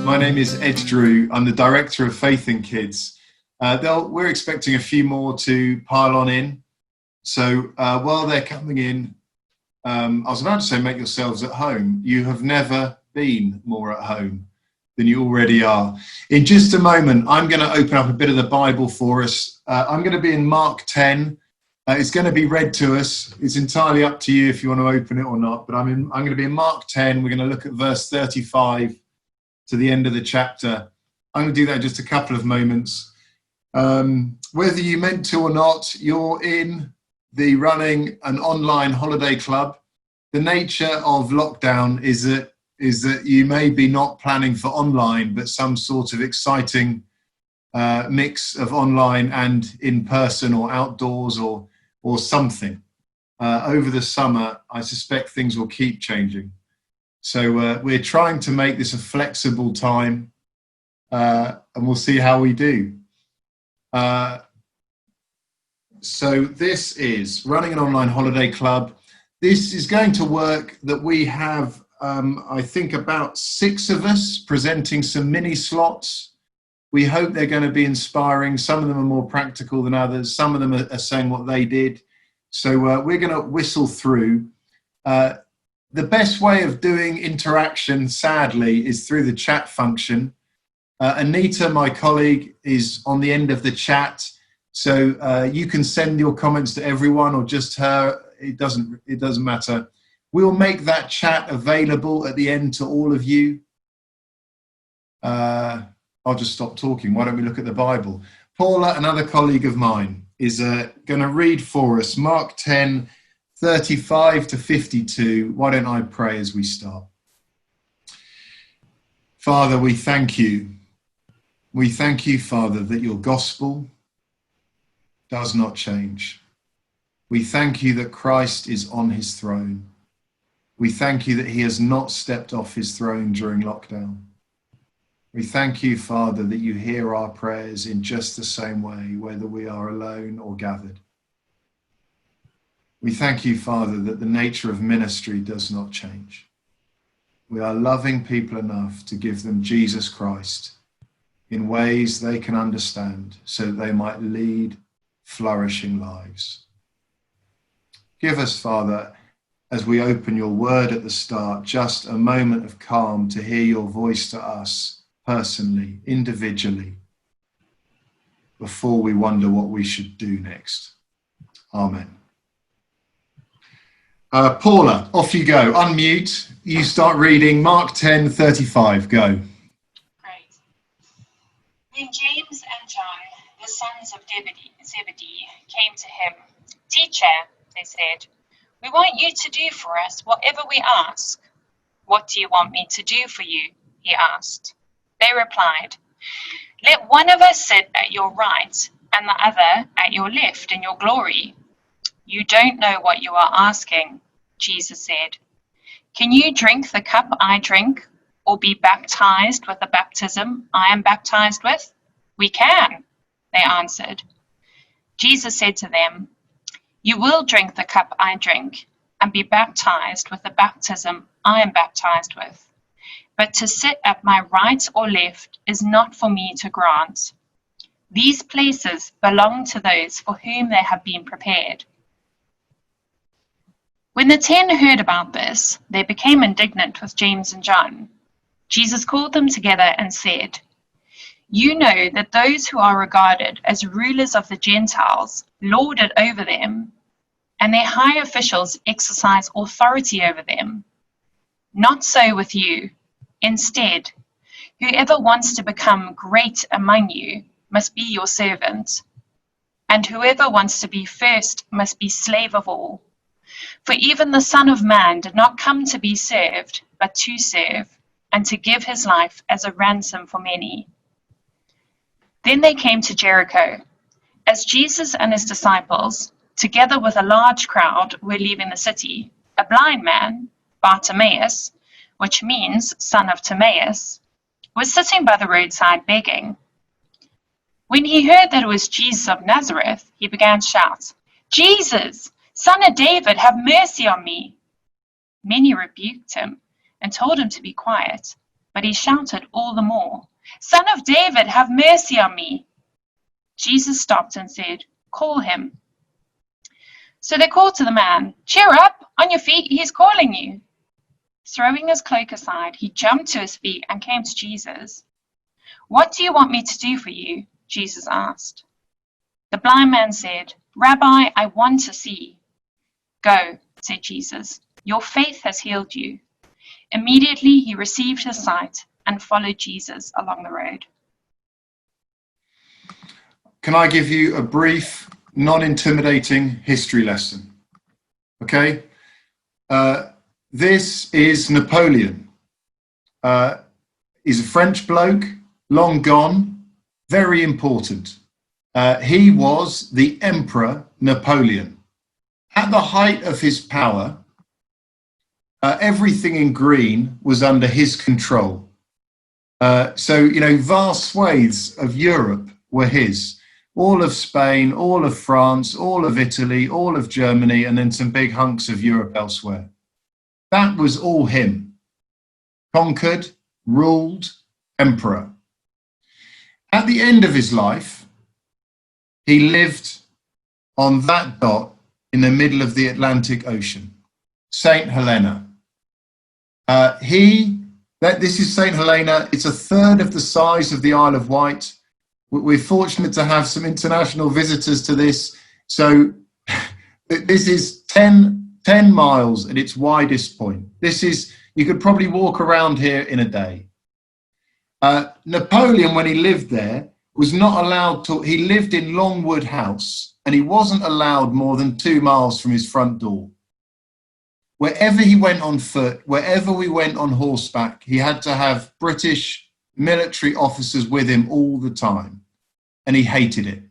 My name is Ed Drew. I'm the director of Faith in Kids. We're expecting a few more to pile on in. So while they're coming in, I was about to say make yourselves at home. You have never been more at home than you already are. In just a moment, I'm going to open up a bit of the Bible for us. I'm going to be in Mark 10. It's going to be read to us. It's entirely up to you if you want to open it or not. But I'm going to be in Mark 10. We're going to look at verse 35 to the end of the chapter. I'm going to do that in just a couple of moments. Whether you meant to or not, you're in the running an online holiday club. The nature of lockdown is that you may be not planning for online, but some sort of exciting mix of online and in person or outdoors or something. Over the summer, I suspect things will keep changing. So we're trying to make this a flexible time, and we'll see how we do. So this is running an online holiday club. This is going to work that we have, I think, about 6 of us presenting some mini slots. We hope they're going to be inspiring. Some of them are more practical than others. Some of them are saying what they did. So we're going to whistle through. The best way of doing interaction, sadly, is through the chat function. Anita, my colleague, is on the end of the chat. So you can send your comments to everyone or just her. It doesn't matter. We'll make that chat available at the end to all of you. I'll just stop talking. Why don't we look at the Bible? Paula, another colleague of mine, is going to read for us Mark 10, 35 to 52. Why don't I pray as we start? Father, we thank you. We thank you, Father, that your gospel does not change. We thank you that Christ is on his throne. We thank you that he has not stepped off his throne during lockdown. We thank you, Father, that you hear our prayers in just the same way, whether we are alone or gathered. We thank you, Father, that the nature of ministry does not change. We are loving people enough to give them Jesus Christ in ways they can understand so that they might lead flourishing lives. Give us, Father, as we open your word at the start, just a moment of calm to hear your voice to us personally, individually, before we wonder what we should do next. Amen. Paula, off you go. Unmute. You start reading Mark 10, 35. Go. Great. Then James and John, the sons of Zebedee, came to him. Teacher, they said, we want you to do for us whatever we ask. What do you want me to do for you? He asked. They replied, let one of us sit at your right and the other at your left in your glory. You don't know what you are asking, Jesus said. Can you drink the cup I drink, or be baptized with the baptism I am baptized with? We can, they answered. Jesus said to them, you will drink the cup I drink, and be baptized with the baptism I am baptized with. But to sit at my right or left is not for me to grant. These places belong to those for whom they have been prepared. When the 10 heard about this, they became indignant with James and John. Jesus called them together and said, you know that those who are regarded as rulers of the Gentiles lord it over them, and their high officials exercise authority over them. Not so with you. Instead, whoever wants to become great among you must be your servant, and whoever wants to be first must be slave of all. For even the Son of Man did not come to be served, but to serve, and to give his life as a ransom for many. Then they came to Jericho. As Jesus and his disciples, together with a large crowd, were leaving the city, a blind man, Bartimaeus, which means son of Timaeus, was sitting by the roadside begging. When he heard that it was Jesus of Nazareth, he began to shout, Jesus, Son of David, have mercy on me. Many rebuked him and told him to be quiet, but but he shouted all the more, "Son of David, have mercy on me." Jesus stopped and said, "Call him." So they called to the man, "Cheer up, on your feet, he's calling you." Throwing his cloak aside, he jumped to his feet and came to Jesus. "What do you want me to do for you?" Jesus asked. The blind man said, "Rabbi, I want to see." "Go," said Jesus, "your faith has healed you." Immediately he received his sight and followed Jesus along the road. Can I give you a brief, non-intimidating history lesson? Okay. This is Napoleon. He's a French bloke, long gone, very important. He was the Emperor Napoleon. At the height of his power, everything in green was under his control. So, vast swathes of Europe were his. All of Spain, all of France, all of Italy, all of Germany, and then some big hunks of Europe elsewhere. That was all him. Conquered, ruled, emperor. At the end of his life, he lived on that dot in the middle of the Atlantic Ocean, St. Helena. This is St. Helena. It's a third of the size of the Isle of Wight. We're fortunate to have some international visitors to this. So this is 10 miles at its widest point. You could probably walk around here in a day. Napoleon, when he lived there, was not allowed to, he lived in Longwood House, and he wasn't allowed more than 2 miles from his front door. Wherever he went on foot, wherever we went on horseback, he had to have British military officers with him all the time. And he hated it.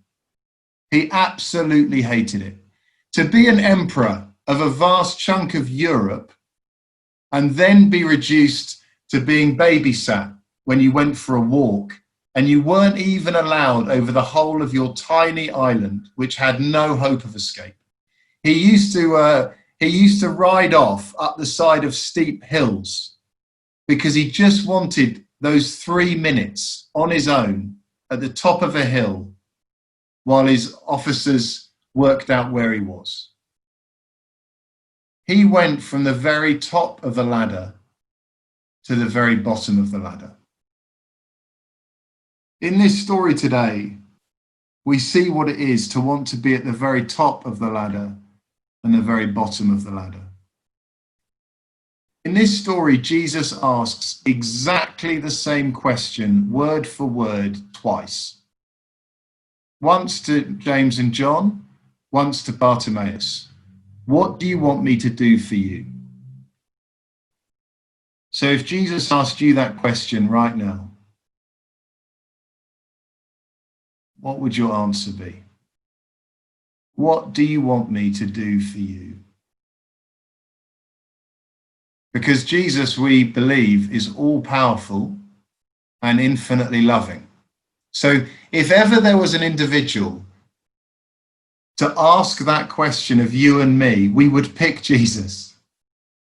He absolutely hated it. To be an emperor of a vast chunk of Europe and then be reduced to being babysat when you went for a walk, and you weren't even allowed over the whole of your tiny island, which had no hope of escape. He used to ride off up the side of steep hills because he just wanted those 3 minutes on his own at the top of a hill while his officers worked out where he was. He went from the very top of the ladder to the very bottom of the ladder. In this story today, we see what it is to want to be at the very top of the ladder and the very bottom of the ladder. In this story, Jesus asks exactly the same question, word for word, twice. Once to James and John, once to Bartimaeus. What do you want me to do for you? So if Jesus asked you that question right now, what would your answer be? What do you want me to do for you? Because Jesus, we believe, is all-powerful and infinitely loving. So if ever there was an individual to ask that question of you and me, we would pick Jesus.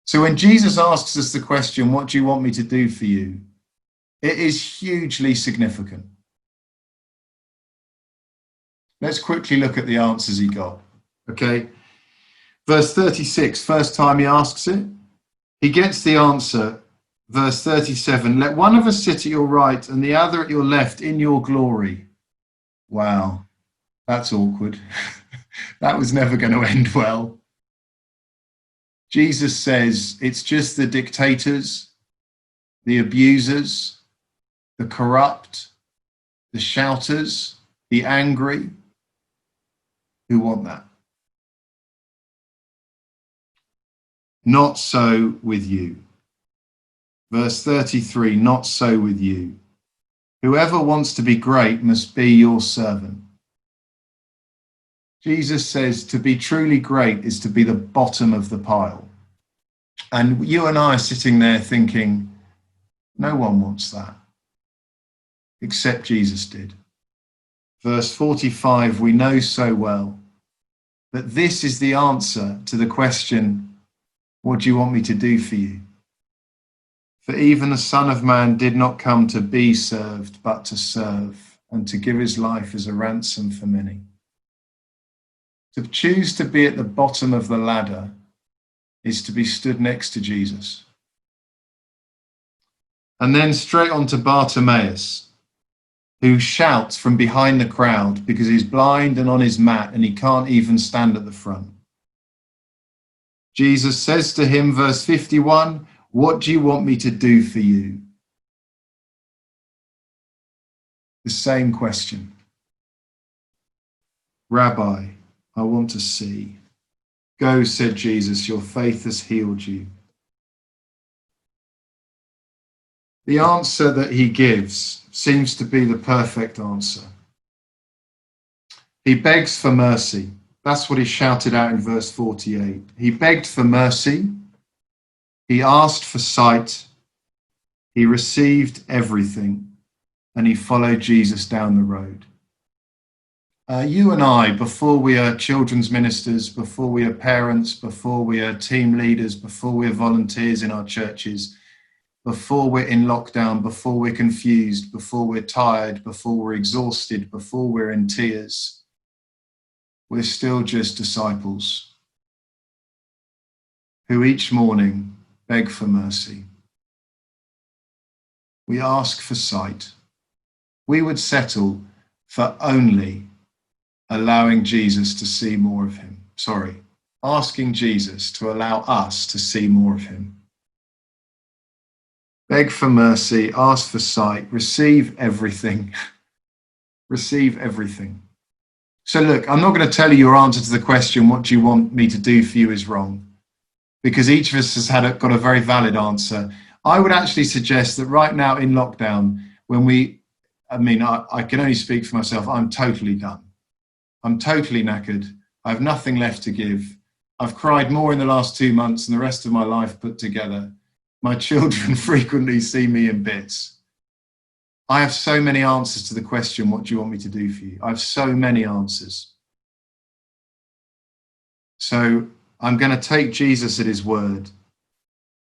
So when Jesus asks us the question, what do you want me to do for you? It is hugely significant. Let's quickly look at the answers he got. Okay. Verse 36, first time he asks it. He gets the answer, verse 37, let one of us sit at your right and the other at your left in your glory. Wow, that's awkward. That was never going to end well. Jesus says it's just the dictators, the abusers, the corrupt, the shouters, the angry, who want that. Not so with you. Verse 33, not so with you. Whoever wants to be great must be your servant. Jesus says to be truly great is to be the bottom of the pile. And you and I are sitting there thinking, no one wants that, except Jesus did. Verse 45, we know so well that this is the answer to the question, what do you want me to do for you? For even the Son of Man did not come to be served, but to serve, and to give his life as a ransom for many. To choose to be at the bottom of the ladder is to be stood next to Jesus. And then straight on to Bartimaeus, who shouts from behind the crowd because he's blind and on his mat and he can't even stand at the front. Jesus says to him, verse 51, "What do you want me to do for you?" The same question. "Rabbi, I want to see." "Go," said Jesus, "your faith has healed you." The answer that he gives seems to be the perfect answer. He begs for mercy. That's what he shouted out in verse 48. He begged for mercy. He asked for sight. He received everything. And he followed Jesus down the road. You and I, before we are children's ministers, before we are parents, before we are team leaders, before we are volunteers in our churches, before we're in lockdown, before we're confused, before we're tired, before we're exhausted, before we're in tears, we're still just disciples who each morning beg for mercy. We ask for sight. We would settle for only allowing Jesus to see more of him. Asking Jesus to allow us to see more of him. Beg for mercy, ask for sight, receive everything. Receive everything. So look, I'm not going to tell you your answer to the question, what do you want me to do for you, is wrong, because each of us has got a very valid answer. I would actually suggest that right now in lockdown, I can only speak for myself, I'm totally done. I'm totally knackered. I have nothing left to give. I've cried more in the last 2 months than the rest of my life put together. My children frequently see me in bits. I have so many answers to the question, what do you want me to do for you? I have so many answers. So I'm going to take Jesus at his word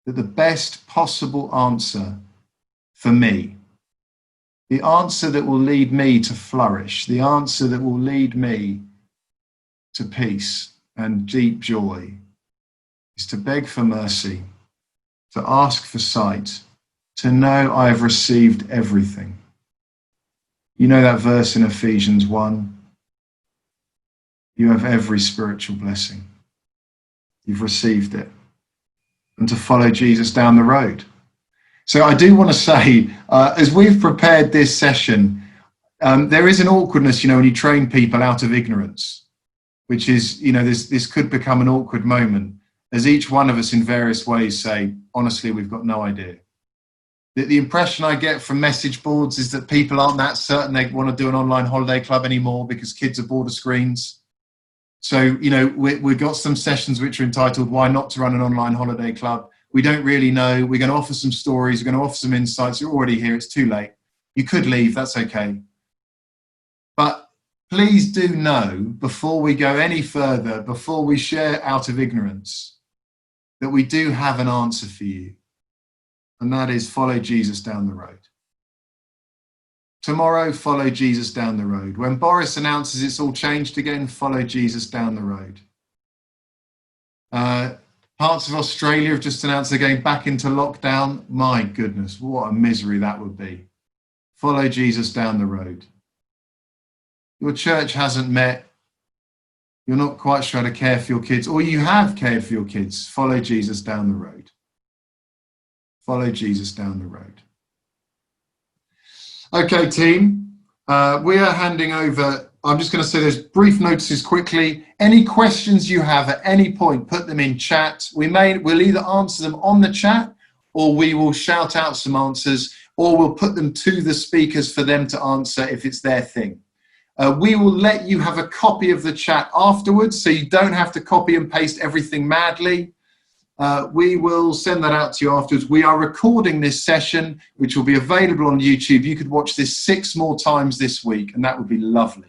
that the best possible answer for me, the answer that will lead me to flourish, the answer that will lead me to peace and deep joy, is to beg for mercy, to ask for sight, to know I have received everything. You know that verse in Ephesians 1? You have every spiritual blessing. You've received it. And to follow Jesus down the road. So I do want to say, as we've prepared this session, there is an awkwardness, when you train people out of ignorance, which is, this could become an awkward moment, as each one of us in various ways say, honestly, we've got no idea. The impression I get from message boards is that people aren't that certain they want to do an online holiday club anymore because kids are bored of screens. So, we've got some sessions which are entitled, Why Not to Run an Online Holiday Club? We don't really know. We're going to offer some stories. We're going to offer some insights. You're already here. It's too late. You could leave. That's okay. But please do know, before we go any further, before we share out of ignorance, that we do have an answer for you. And that is follow Jesus down the road. Tomorrow, follow Jesus down the road. When Boris announces it's all changed again, follow Jesus down the road. Parts of Australia have just announced they're going back into lockdown. My goodness, what a misery that would be. Follow Jesus down the road. Your church hasn't met. You're not quite sure how to care for your kids, or you have cared for your kids. Follow Jesus down the road. Follow Jesus down the road. Okay, team, we are handing over. I'm just going to say those brief notices quickly. Any questions you have at any point, put them in chat. We'll either answer them on the chat, or we will shout out some answers, or we'll put them to the speakers for them to answer if it's their thing. We will let you have a copy of the chat afterwards, so you don't have to copy and paste everything madly. We will send that out to you afterwards. We are recording this session, which will be available on YouTube. You could watch this 6 more times this week, and that would be lovely.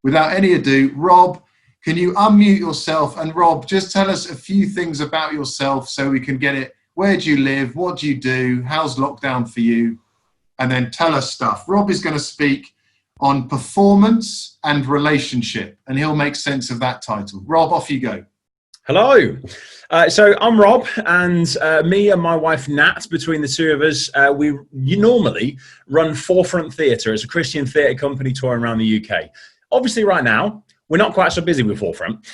Without any ado, Rob, can you unmute yourself? And Rob, just tell us a few things about yourself so we can get it Where do you live? What do you do? How's lockdown for you? And then tell us stuff. Rob is going to speak on performance and relationship, and he'll make sense of that title. Rob, off you go. Hello. So I'm Rob, and me and my wife Nat, between the two of us, you normally run Forefront Theatre. It's a Christian theatre company touring around the UK. Obviously right now, we're not quite so busy with Forefront.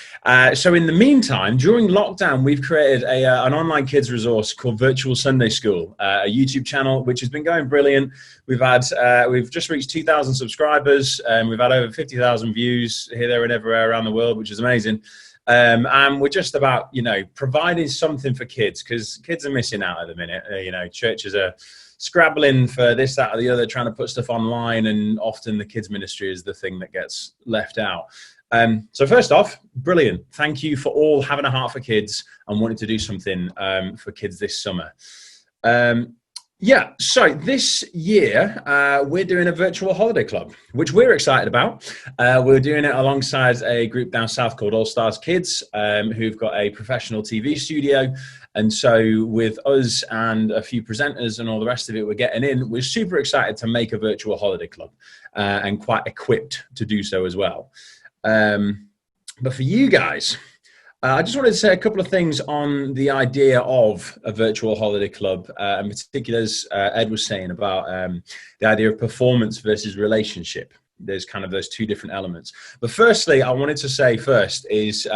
So in the meantime, during lockdown, we've created an online kids resource called Virtual Sunday School, a YouTube channel, which has been going brilliant. We've just reached 2,000 subscribers, and we've had over 50,000 views here, there, and everywhere around the world, which is amazing. And we're just about, providing something for kids, because kids are missing out at the minute. Churches are scrabbling for this, that, or the other, trying to put stuff online, and often the kids ministry is the thing that gets left out. So first off, brilliant. Thank you for all having a heart for kids and wanting to do something for kids this summer. So this year, we're doing a virtual holiday club, which we're excited about. We're doing it alongside a group down south called All Stars Kids, who've got a professional TV studio. And so with us and a few presenters and all the rest of it we're getting in, we're super excited to make a virtual holiday club and quite equipped to do so as well. But for you guys, I just wanted to say a couple of things on the idea of a virtual holiday club, in particular, as Ed was saying about the idea of performance versus relationship. There's kind of those two different elements. But firstly, I wanted to say first is,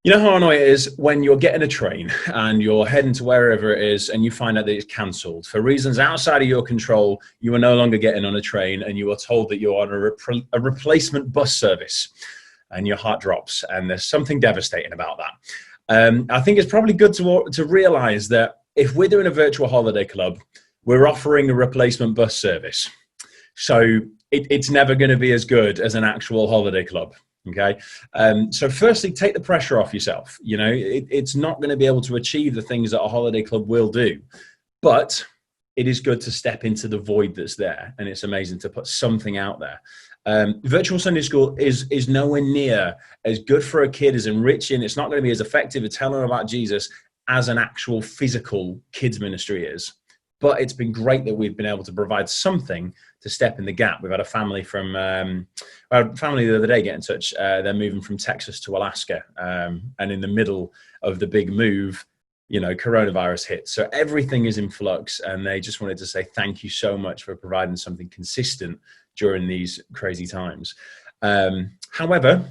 you know how annoying it is when you're getting a train and you're heading to wherever it is and you find out that it's cancelled. For reasons outside of your control, you are no longer getting on a train and you are told that you're on a replacement bus service. And your heart drops, and there's something devastating about that. I think it's probably good to realize that if we're doing a virtual holiday club, we're offering a replacement bus service. So it's never going to be as good as an actual holiday club. Okay. So firstly, take the pressure off yourself. It's not going to be able to achieve the things that a holiday club will do, but it is good to step into the void that's there. And it's amazing to put something out there. Virtual Sunday School is nowhere near as good for a kid, as enriching. It's not going to be as effective at telling them about Jesus as an actual physical kids ministry is. But it's been great that we've been able to provide something to step in the gap. We've had a family the other day get in touch. They're moving from Texas to Alaska. And in the middle of the big move, coronavirus hit. So everything is in flux. And they just wanted to say thank you so much for providing something consistent during these crazy times. However,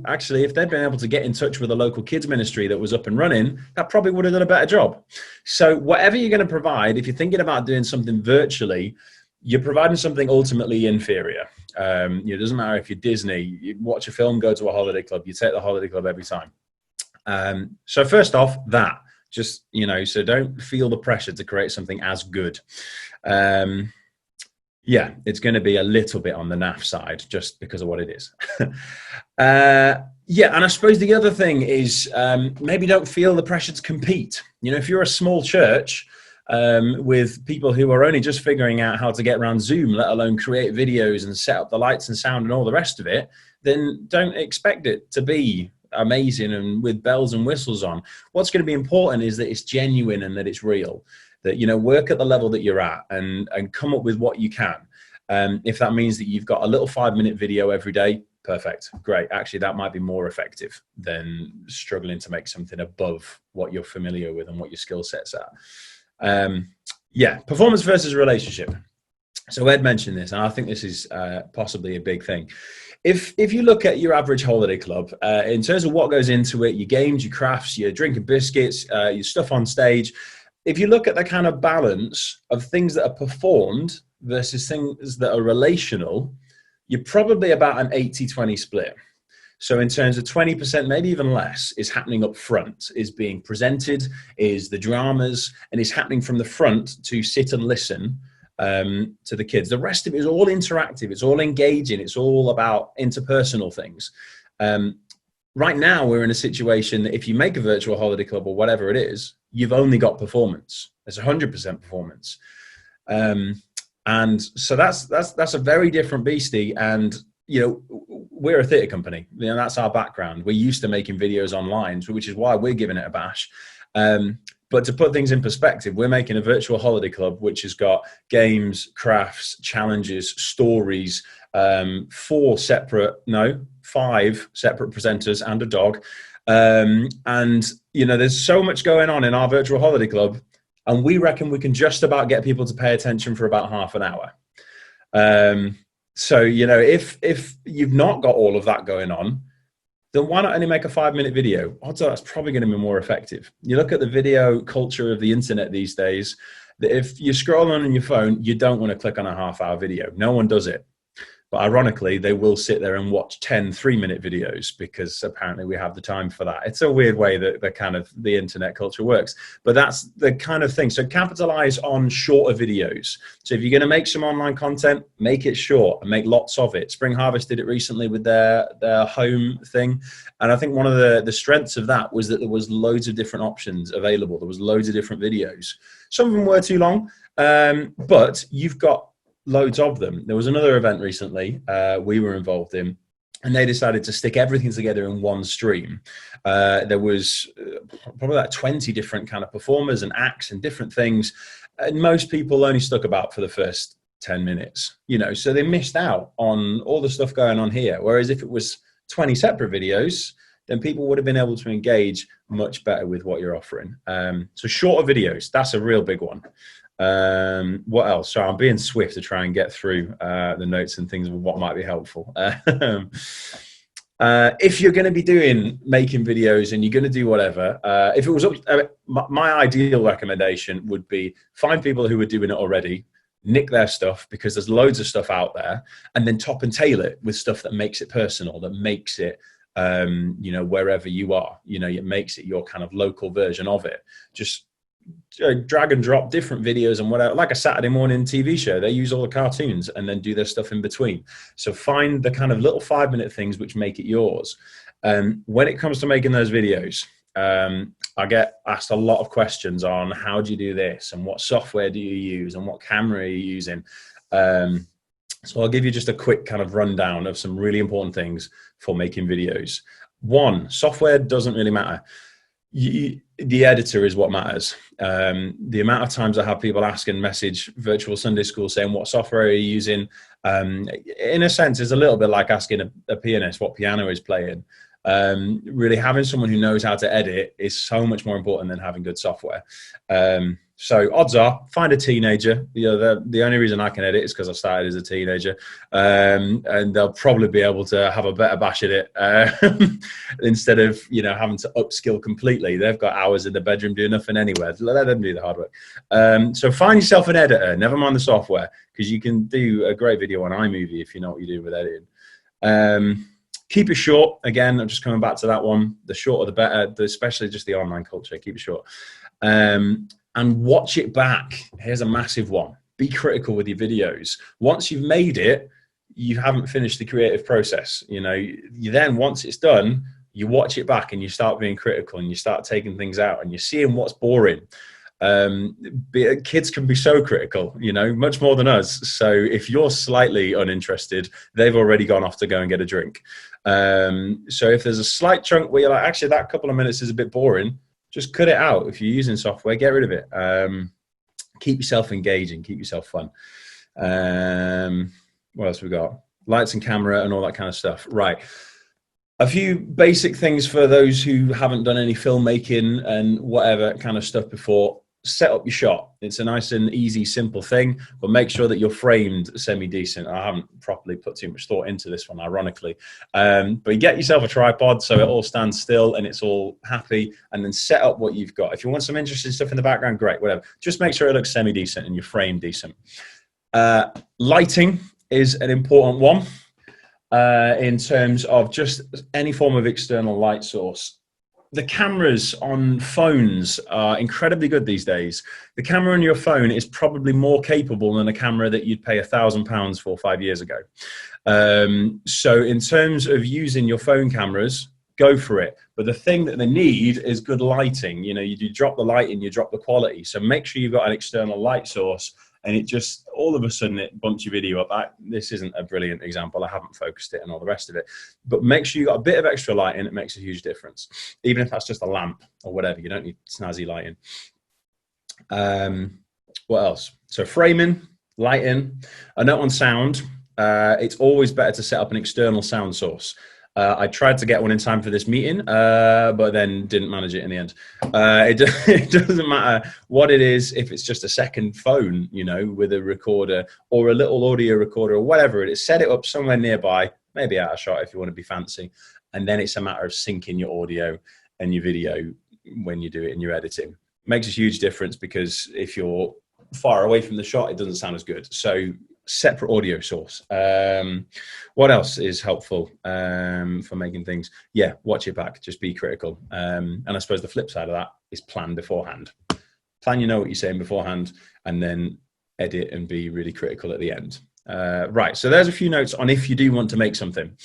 actually, if they'd been able to get in touch with a local kids ministry that was up and running, that probably would have done a better job. So whatever you're going to provide, if you're thinking about doing something virtually, you're providing something ultimately inferior. It doesn't matter if you're Disney, you watch a film, go to a holiday club, you take the holiday club every time. So first off, so don't feel the pressure to create something as good. It's going to be a little bit on the naff side just because of what it is. And I suppose the other thing is maybe don't feel the pressure to compete. If you're a small church with people who are only just figuring out how to get around Zoom, let alone create videos and set up the lights and sound and all the rest of it, then don't expect it to be amazing and with bells and whistles on. What's going to be important is that it's genuine and that it's real. That, work at the level that you're at and come up with what you can. If that means that you've got a little 5-minute video every day, perfect, great. Actually, that might be more effective than struggling to make something above what you're familiar with and what your skill set's at. Performance versus relationship. So Ed mentioned this, and I think this is possibly a big thing. If you look at your average holiday club, in terms of what goes into it, your games, your crafts, your drinking biscuits, your stuff on stage, if you look at the kind of balance of things that are performed versus things that are relational, you're probably about an 80-20 split. So in terms of 20%, maybe even less, is happening up front, is being presented, is the dramas, and is happening from the front to sit and listen to the kids. The rest of it is all interactive, it's all engaging, it's all about interpersonal things. Right now, we're in a situation that if you make a virtual holiday club or whatever it is, you've only got performance. It's 100% performance. And so that's a very different beastie. And, we're a theatre company. That's our background. We're used to making videos online, which is why we're giving it a bash. But to put things in perspective, we're making a virtual holiday club, which has got games, crafts, challenges, stories, 5 separate presenters and a dog. And, you know, there's so much going on in our virtual holiday club, and we reckon we can just about get people to pay attention for about half an hour. So, you know, if you've not got all of that going on, then why not only make a 5-minute video? Odds are that's probably going to be more effective. You look at the video culture of the internet these days, that if you're scrolling on your phone, you don't want to click on a half-hour video. No one does it. But ironically, they will sit there and watch 10 3-minute videos because apparently we have the time for that. It's a weird way that the internet culture works, but that's the kind of thing. So capitalize on shorter videos. So if you're going to make some online content, make it short and make lots of it. Spring Harvest did it recently with their home thing. And I think one of the strengths of that was that there was loads of different options available. There was loads of different videos. Some of them were too long, but you've got loads of them. There was another event recently we were involved in, and they decided to stick everything together in one stream. There was probably like 20 different kind of performers and acts and different things, and most people only stuck about for the first 10 minutes, you know, so they missed out on all the stuff going on here. Whereas if it was 20 separate videos, then people would have been able to engage much better with what you're offering. So shorter videos, that's a real big one. What else? So I'm being swift to try and get through the notes and things of what might be helpful. If you're going to be making videos and you're going to do whatever, if it was up, my ideal recommendation would be find people who are doing it already, nick their stuff because there's loads of stuff out there, and then top and tail it with stuff that makes it personal, that makes it you know, wherever you are, you know, it makes it your kind of local version of it. Just drag and drop different videos and whatever, like a Saturday morning TV show. They use all the cartoons and then do their stuff in between. So find the kind of little 5-minute things which make it yours. When it comes to making those videos, I get asked a lot of questions on how do you do this and what software do you use and what camera are you using. So I'll give you just a quick kind of rundown of some really important things for making videos. One, software doesn't really matter. The editor is what matters. The amount of times I have people ask and message Virtual Sunday School saying, what software are you using? In a sense, it's a little bit like asking a pianist what piano is playing. Really having someone who knows how to edit is so much more important than having good software. So odds are, find a teenager. You know, the only reason I can edit is because I started as a teenager, and they'll probably be able to have a better bash at it instead of, you know, having to upskill completely. They've got hours in the bedroom doing nothing anywhere. Let them do the hard work. So find yourself an editor. Never mind the software, because you can do a great video on iMovie if you know what you do with editing. Keep it short. Again, I'm just coming back to that one. The shorter, the better, especially just the online culture. Keep it short. And watch it back. Here's a massive one. Be critical with your videos. Once you've made it, you haven't finished the creative process. You know, you then, once it's done, you watch it back and you start being critical and you start taking things out and you're seeing what's boring. Kids can be so critical, you know, much more than us. So if you're slightly uninterested, they've already gone off to go and get a drink. So if there's a slight chunk where you're like, actually, that couple of minutes is a bit boring, just cut it out. If you're using software, get rid of it. Keep yourself engaging, keep yourself fun. What else we got? Lights and camera and all that kind of stuff. Right. A few basic things for those who haven't done any filmmaking and whatever kind of stuff before. Set up your shot. It's a nice and easy, simple thing, but make sure that you're framed semi-decent. I haven't properly put too much thought into this one, ironically. But you get yourself a tripod so it all stands still and it's all happy, and then set up what you've got. If you want some interesting stuff in the background, great, whatever. Just make sure it looks semi-decent and you're framed decent. Lighting is an important one in terms of just any form of external light source. The cameras on phones are incredibly good these days. The camera on your phone is probably more capable than a camera that you'd pay £1,000 for 5 years ago. So in terms of using your phone cameras, go for it. But the thing that they need is good lighting. You know, you drop the light and you drop the quality. So make sure you've got an external light source, and it just, all of a sudden, it bumps your video up. This isn't a brilliant example. I haven't focused it and all the rest of it. But make sure you've got a bit of extra lighting. It makes a huge difference. Even if that's just a lamp or whatever. You don't need snazzy lighting. What else? So framing, lighting, a note on sound. It's always better to set up an external sound source. I tried to get one in time for this meeting, but then didn't manage it in the end. It doesn't matter what it is, if it's just a second phone, you know, with a recorder or a little audio recorder or whatever it is, set it up somewhere nearby, maybe out of shot if you want to be fancy. And then it's a matter of syncing your audio and your video when you do it in your editing. Makes a huge difference, because if you're far away from the shot, it doesn't sound as good. So separate audio source. What else is helpful for making things? Yeah, watch it back. Just be critical. And I suppose the flip side of that is plan beforehand. Plan, you know what you're saying beforehand, and then edit and be really critical at the end. Right, so there's a few notes on if you do want to make something.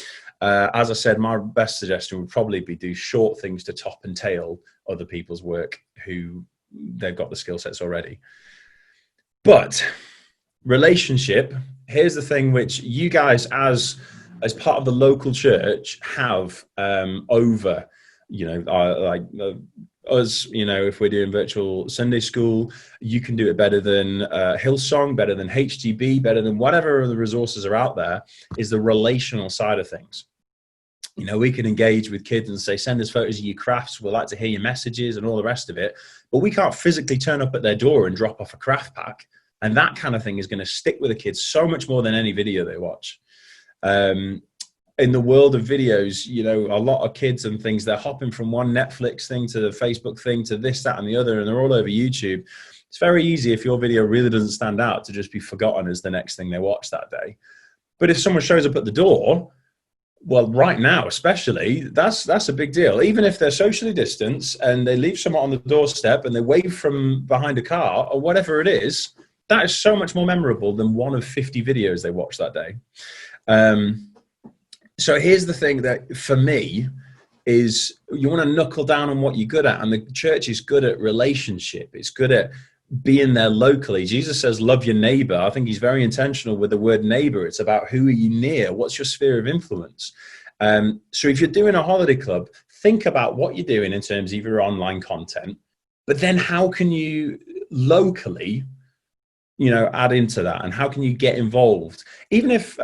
As I said, my best suggestion would probably be do short things to top and tail other people's work who they've got the skill sets already. But relationship, here's the thing which you guys as part of the local church have over, you know, us, you know, if we're doing virtual Sunday school, you can do it better than Hillsong, better than HGB, better than whatever other resources are out there, is the relational side of things. You know, we can engage with kids and say, send us photos of your crafts. We'd like to hear your messages and all the rest of it. But we can't physically turn up at their door and drop off a craft pack. And that kind of thing is going to stick with the kids so much more than any video they watch. In the world of videos, you know, a lot of kids and things, they're hopping from one Netflix thing to the Facebook thing to this, that, and the other, and they're all over YouTube. It's very easy, if your video really doesn't stand out, to just be forgotten as the next thing they watch that day. But if someone shows up at the door, well, right now especially, that's a big deal. Even if they're socially distanced and they leave someone on the doorstep and they wave from behind a car or whatever it is, that is so much more memorable than one of 50 videos they watch that day. So here's the thing that for me is, you want to knuckle down on what you're good at. And the church is good at relationship. It's good at being there locally. Jesus says, love your neighbor. I think he's very intentional with the word neighbor. It's about who are you near? What's your sphere of influence? So if you're doing a holiday club, think about what you're doing in terms of your online content, but then how can you locally, you know, add into that, and how can you get involved? Even if,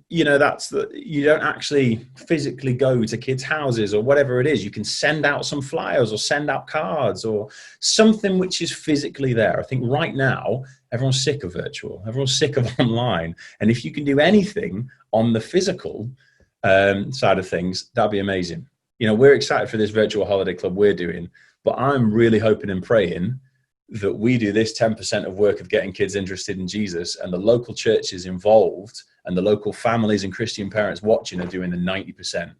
you know, you don't actually physically go to kids' houses or whatever it is, you can send out some flyers or send out cards or something which is physically there. I think right now, everyone's sick of virtual, everyone's sick of online. And if you can do anything on the physical side of things, that'd be amazing. You know, we're excited for this virtual holiday club we're doing, but I'm really hoping and praying that we do this 10% of work of getting kids interested in Jesus, and the local churches involved and the local families and Christian parents watching are doing the 90%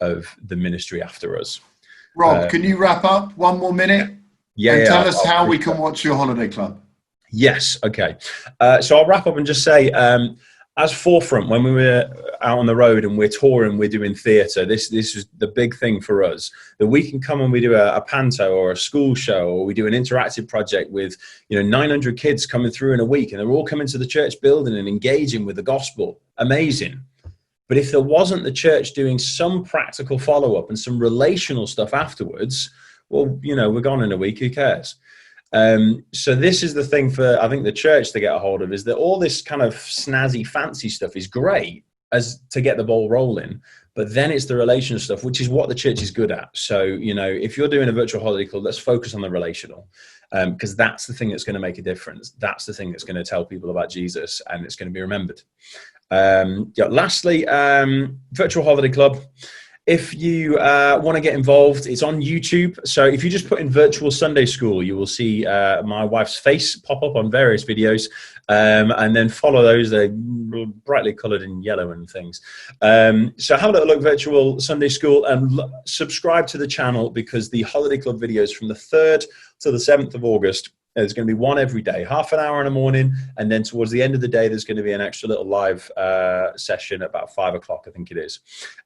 of the ministry after us. Rob, can you wrap up 1 more minute? And tell us how we can watch your holiday club. Yes. Okay. So I'll wrap up and just say, as Forefront, when we were out on the road and we're touring, we're doing theatre, this is the big thing for us, that we can come and we do a panto or a school show, or we do an interactive project with, you know, 900 kids coming through in a week, and they're all coming to the church building and engaging with the gospel. Amazing. But if there wasn't the church doing some practical follow-up and some relational stuff afterwards, well, you know, we're gone in a week, who cares? So this is the thing for, I think, the church to get a hold of, is that all this kind of snazzy, fancy stuff is great as to get the ball rolling, but then it's the relational stuff, which is what the church is good at. So, you know, if you're doing a virtual holiday club, let's focus on the relational, because that's the thing that's going to make a difference. That's the thing that's going to tell people about Jesus, and it's going to be remembered. Lastly, virtual holiday club. If you want to get involved, it's on YouTube. So if you just put in virtual Sunday school, you will see my wife's face pop up on various videos, and then follow those. They're brightly colored in yellow and things. So have a little look, virtual Sunday school, and subscribe to the channel, because the holiday club videos from the 3rd to the 7th of August, there's going to be one every day, half an hour in the morning. And then towards the end of the day, there's going to be an extra little live session at about 5 o'clock, I think it is.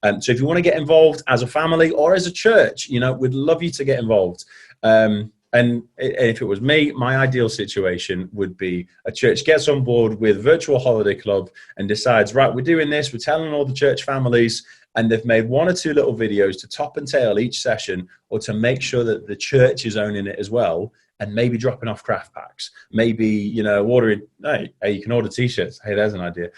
So if you want to get involved as a family or as a church, you know, we'd love you to get involved. And if it was me, my ideal situation would be a church gets on board with Virtual Holiday Club and decides, right, we're doing this, we're telling all the church families, and they've made 1 or 2 little videos to top and tail each session, or to make sure that the church is owning it as well. and maybe dropping off craft packs, maybe, ordering, hey, you can order t-shirts. Hey, there's an idea.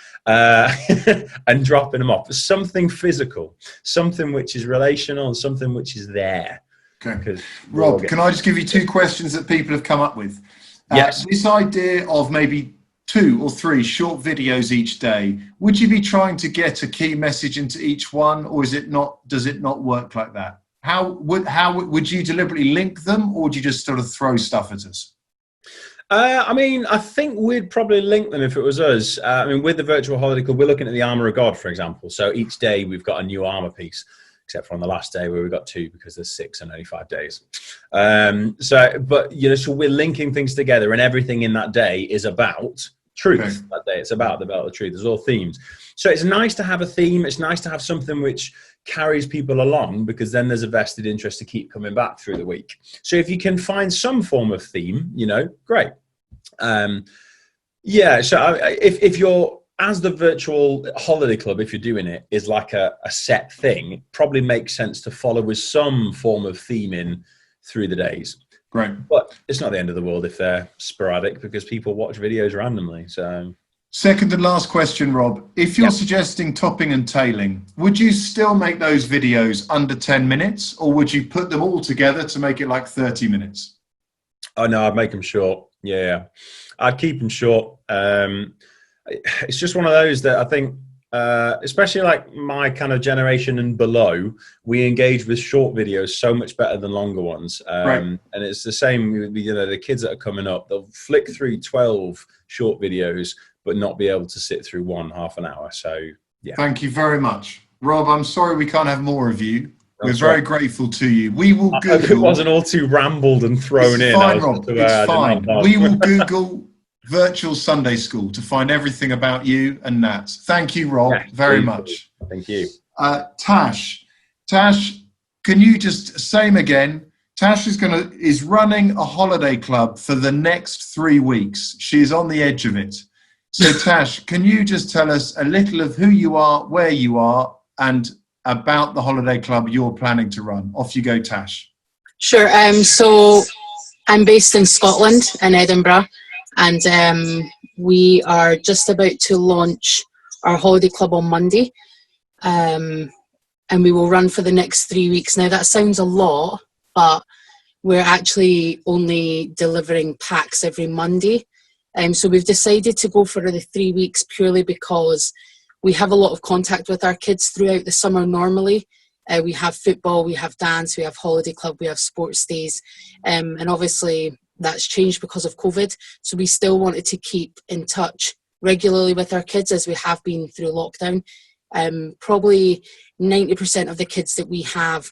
And dropping them off. Something physical, something which is relational, and something which is there. Okay. Rob, can I just give you 2 questions that people have come up with? Yes. This idea of maybe 2 or 3 short videos each day, would you be trying to get a key message into each one, or does it not work like that? How would you deliberately link them, or would you just sort of throw stuff at us? I think we'd probably link them if it was us. With the Virtual Holiday Club, we're looking at the Armour of God, for example. So each day we've got a new armour piece, except for on the last day where we got 2 because there's 6 and only 5 days. So we're linking things together, and everything in that day is about truth. Okay. That day, it's about the belt of truth. There's all themes. So it's nice to have a theme. It's nice to have something which carries people along, because then there's a vested interest to keep coming back through the week. So if you can find some form of theme, great. So if you're, as the Virtual Holiday Club, if you're doing it, is like a set thing, it probably makes sense to follow with some form of theming through the days. Great. But it's not the end of the world if they're sporadic, because people watch videos randomly. So. Second and last question, Rob. If you're suggesting topping and tailing, would you still make those videos under 10 minutes, or would you put them all together to make it like 30 minutes? Oh, no, I'd make them short. Yeah, I'd keep them short. It's just one of those that I think, especially like my kind of generation and below, we engage with short videos so much better than longer ones. Right. And it's the same with the kids that are coming up. They'll flick through 12 short videos, but not be able to sit through one half an hour. So, yeah. Thank you very much. Rob, I'm sorry we can't have more of you. We're very grateful to you. We will Google. I hope it wasn't all too rambled and thrown in. Fine, Rob. It's fine. We will Google Virtual Sunday School to find everything about you and Nat. Thank you, Rob, very much. Thank you. Tash, can you just same again? Tash is running a holiday club for the next 3 weeks. She's on the edge of it. So Tash, can you just tell us a little of who you are, where you are, and about the holiday club you're planning to run? Off you go, Tash. Sure. So I'm based in Scotland, in Edinburgh, and we are just about to launch our holiday club on Monday, and we will run for the next 3 weeks. Now that sounds a lot, but we're actually only delivering packs every Monday. So we've decided to go for the 3 weeks purely because we have a lot of contact with our kids throughout the summer normally. We have football, we have dance, we have holiday club, we have sports days. And obviously that's changed because of COVID. So we still wanted to keep in touch regularly with our kids as we have been through lockdown. Probably 90% of the kids that we have,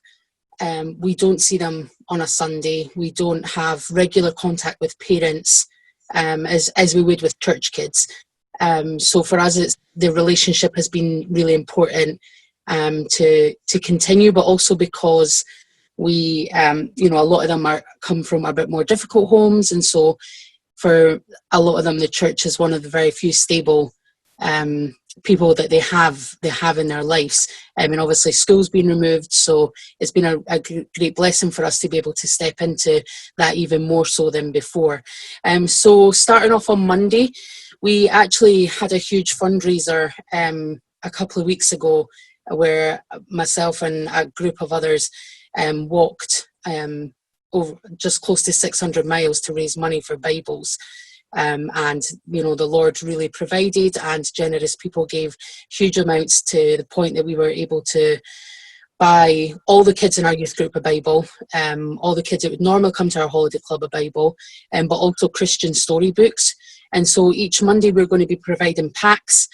we don't see them on a Sunday. We don't have regular contact with parents as we would with church kids. So for us, the relationship has been really important to continue, but also because we, a lot of them come from a bit more difficult homes, and so for a lot of them, the church is one of the very few stable people that they have in their lives. And obviously school's been removed, so it's been a great blessing for us to be able to step into that even more so than before. So starting off on Monday, we actually had a huge fundraiser a couple of weeks ago where myself and a group of others walked over just close to 600 miles to raise money for Bibles. And the Lord really provided, and generous people gave huge amounts to the point that we were able to buy all the kids in our youth group a Bible, all the kids that would normally come to our holiday club a Bible, but also Christian storybooks. And so each Monday we're going to be providing packs,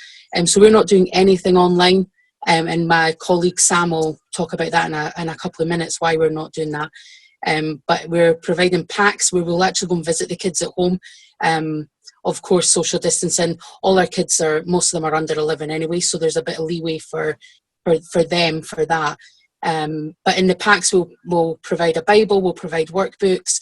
so we're not doing anything online, and my colleague Sam will talk about that in a couple of minutes why we're not doing that. But we're providing packs where we'll actually go and visit the kids at home. Of course, social distancing. All our kids most of them are under 11 anyway, so there's a bit of leeway for them for that. But in the packs, we'll provide a Bible, we'll provide workbooks,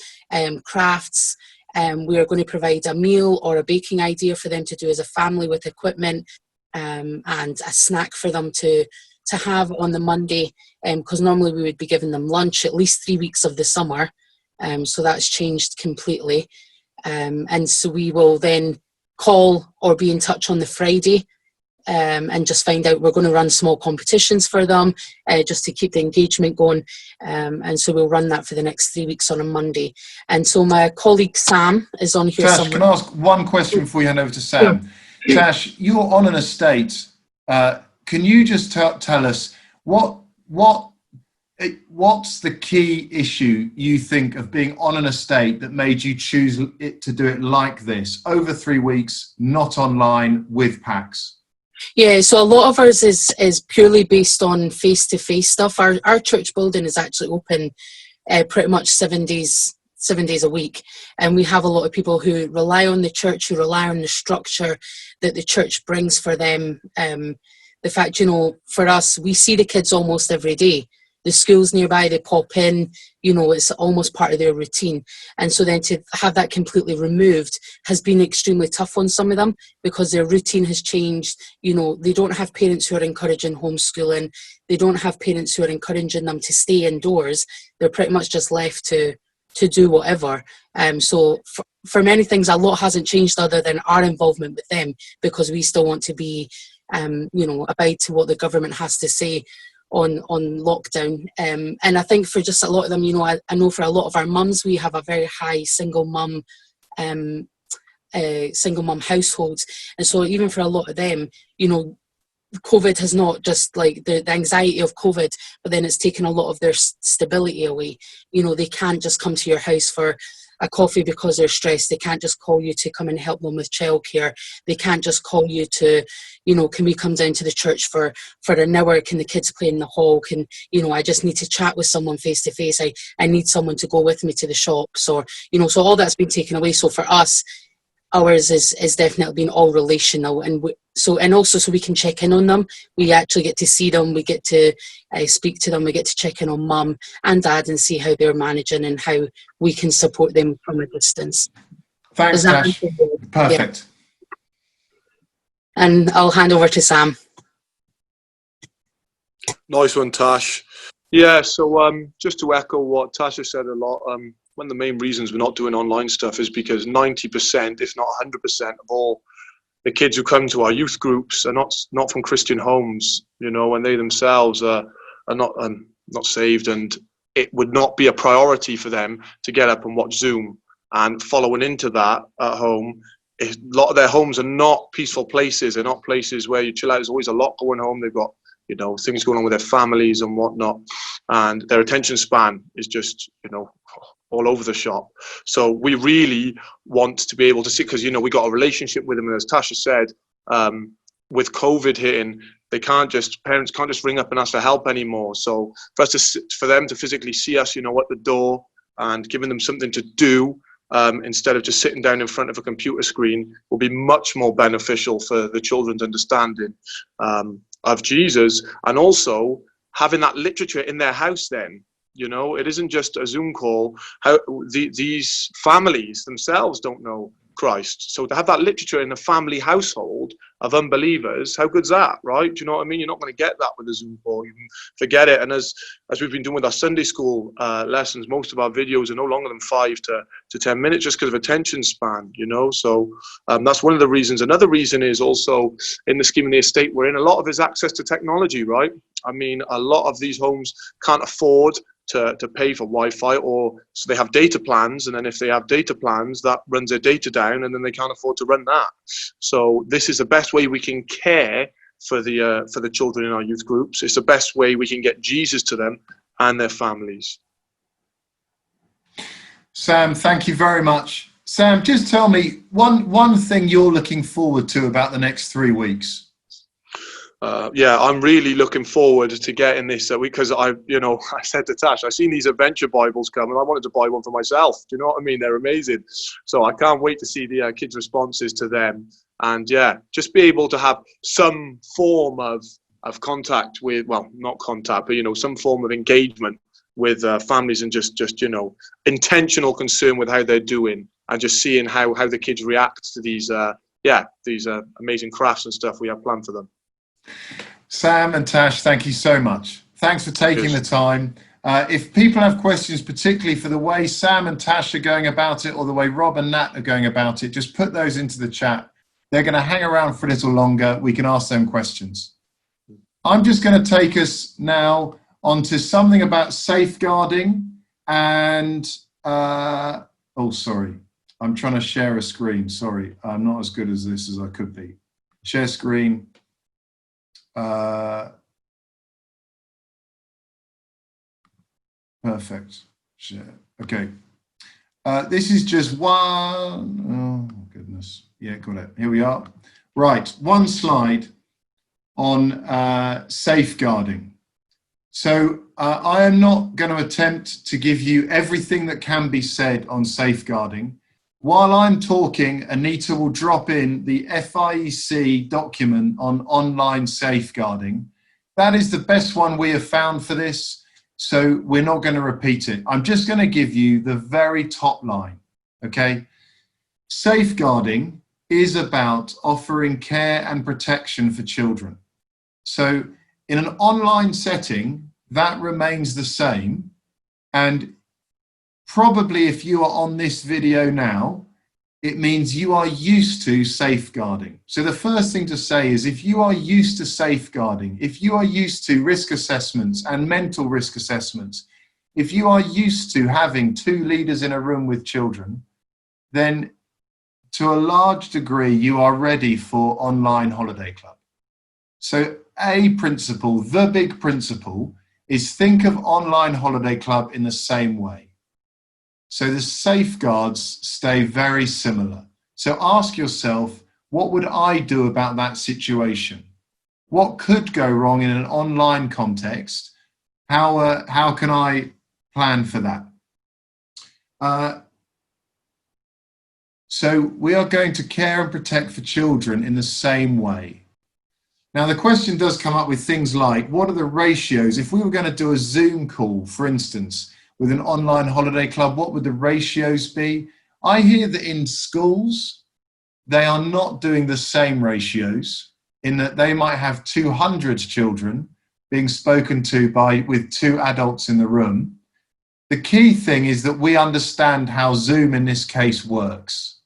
crafts. We are going to provide a meal or a baking idea for them to do as a family with equipment, and a snack for them to have on the Monday, because normally we would be giving them lunch at least 3 weeks of the summer. So that's changed completely. And so we will then call or be in touch on the Friday and just find out. We're going to run small competitions for them just to keep the engagement going. And so we'll run that for the next 3 weeks on a Monday. And so my colleague Sam is on here Tash, somewhere. can I ask one question before you hand over to Sam? Sure. Tash, you're on an estate. Can you just tell us what's the key issue you think of being on an estate that made you choose it to do it like this, over 3 weeks, not online, with packs? Yeah, so a lot of ours is purely based on face-to-face stuff. Our church building is actually open pretty much 7 days a week, and we have a lot of people who rely on the church, who rely on the structure that the church brings for them. The fact, for us, we see the kids almost every day. The school's nearby, they pop in, it's almost part of their routine. And so then to have that completely removed has been extremely tough on some of them, because their routine has changed. They don't have parents who are encouraging homeschooling. They don't have parents who are encouraging them to stay indoors. They're pretty much just left to do whatever. So for many things, a lot hasn't changed other than our involvement with them, because we still want to be, abide to what the government has to say on lockdown. And I think for just a lot of them, I know for a lot of our mums, we have a very high single mum households. And so even for a lot of them, COVID has not just like the anxiety of COVID, but then it's taken a lot of their stability away. They can't just come to your house for a coffee because they're stressed. They can't just call you to come and help them with childcare. They can't just call you to, can we come down to the church for an hour? Can the kids play in the hall? I just need to chat with someone face to face. I need someone to go with me to the shops, or, so all that's been taken away. So for us, ours is definitely been all relational, and also so we can check in on them. We actually get to see them. We get to speak to them. We get to check in on mum and dad and see how they're managing and how we can support them from a distance. Thanks, Tash. Perfect. Yeah. And I'll hand over to Sam. Nice one, Tash. Yeah, so just to echo what Tash has said a lot, one of the main reasons we're not doing online stuff is because 90%, if not 100% of all the kids who come to our youth groups are not from Christian homes, and they themselves are not saved, and it would not be a priority for them to get up and watch Zoom. And following into that at home, a lot of their homes are not peaceful places. They're not places where you chill out. There's always a lot going on. They've got things going on with their families and whatnot, and their attention span is just all over the shop. So we really want to be able to see, because we got a relationship with them, and as Tasha said, with COVID hitting, parents can't just ring up and ask for help anymore. So for them to physically see us, at the door, and giving them something to do, instead of just sitting down in front of a computer screen, will be much more beneficial for the children's understanding of Jesus, and also having that literature in their house then. It isn't just a Zoom call. These families themselves don't know Christ. So to have that literature in a family household of unbelievers, how good's that, right? Do you know what I mean? You're not going to get that with a Zoom call. You can forget it. And as we've been doing with our Sunday school lessons, most of our videos are no longer than 5 to 10 minutes just because of attention span, So that's one of the reasons. Another reason is also in the scheme of the estate we're in, a lot of it is access to technology, right? I mean, a lot of these homes can't afford to pay for Wi-Fi, or so they have data plans, and then if they have data plans, that runs their data down, and then they can't afford to run that. So this is the best way we can care for the children in our youth groups. It's the best way we can get Jesus to them and their families. Sam, thank you very much. Sam, just tell me one thing you're looking forward to about the next 3 weeks. I'm really looking forward to getting this because I said to Tash, I've seen these adventure Bibles come, and I wanted to buy one for myself. Do you know what I mean? They're amazing. So I can't wait to see the kids' responses to them, and just be able to have some form of contact with, well, not contact, but some form of engagement with families, and just intentional concern with how they're doing, and just seeing how the kids react to these amazing crafts and stuff we have planned for them. Sam and Tash, thank you so much. Thanks for taking the time. If people have questions, particularly for the way Sam and Tash are going about it or the way Rob and Nat are going about it, just put those into the chat. They're going to hang around for a little longer. We can ask them questions. I'm just going to take us now onto something about safeguarding and, oh, sorry. I'm trying to share a screen. Sorry, I'm not as good as this as I could be. Share screen. Perfect. Share. Okay. This is just one. Oh, goodness. Yeah, got it. Here we are. Right. One slide on safeguarding. So I am not going to attempt to give you everything that can be said on safeguarding. While I'm talking, Anita will drop in the FIEC document on online safeguarding. That is the best one we have found for this, so we're not going to repeat it. I'm just going to give you the very top line, okay? Safeguarding is about offering care and protection for children. So in an online setting, that remains the same, and probably if you are on this video now, it means you are used to safeguarding. So the first thing to say is if you are used to safeguarding, if you are used to risk assessments and mental risk assessments, if you are used to having 2 leaders in a room with children, then to a large degree you are ready for online holiday club. So a principle, the big principle, is think of online holiday club in the same way. So the safeguards stay very similar. So ask yourself, what would I do about that situation? What could go wrong in an online context? How can I plan for that? So we are going to care and protect for children in the same way. Now the question does come up with things like, what are the ratios? If we were going to do a Zoom call, for instance, with an online holiday club, what would the ratios be? I hear that in schools, they are not doing the same ratios, in that they might have 200 children being spoken to with 2 adults in the room. The key thing is that we understand how Zoom in this case works,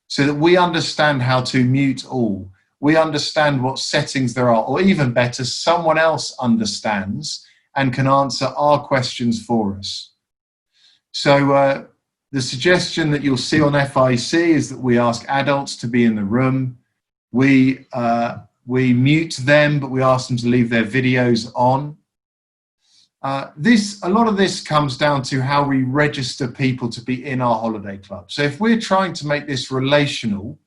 so that we understand how to mute all. We understand what settings there are, or even better, someone else understands and can answer our questions for us. So the suggestion that you'll see on FIEC is that we ask adults to be in the room. We mute them, but we ask them to leave their videos on. A lot of this comes down to how we register people to be in our holiday club. So if we're trying to make this relational,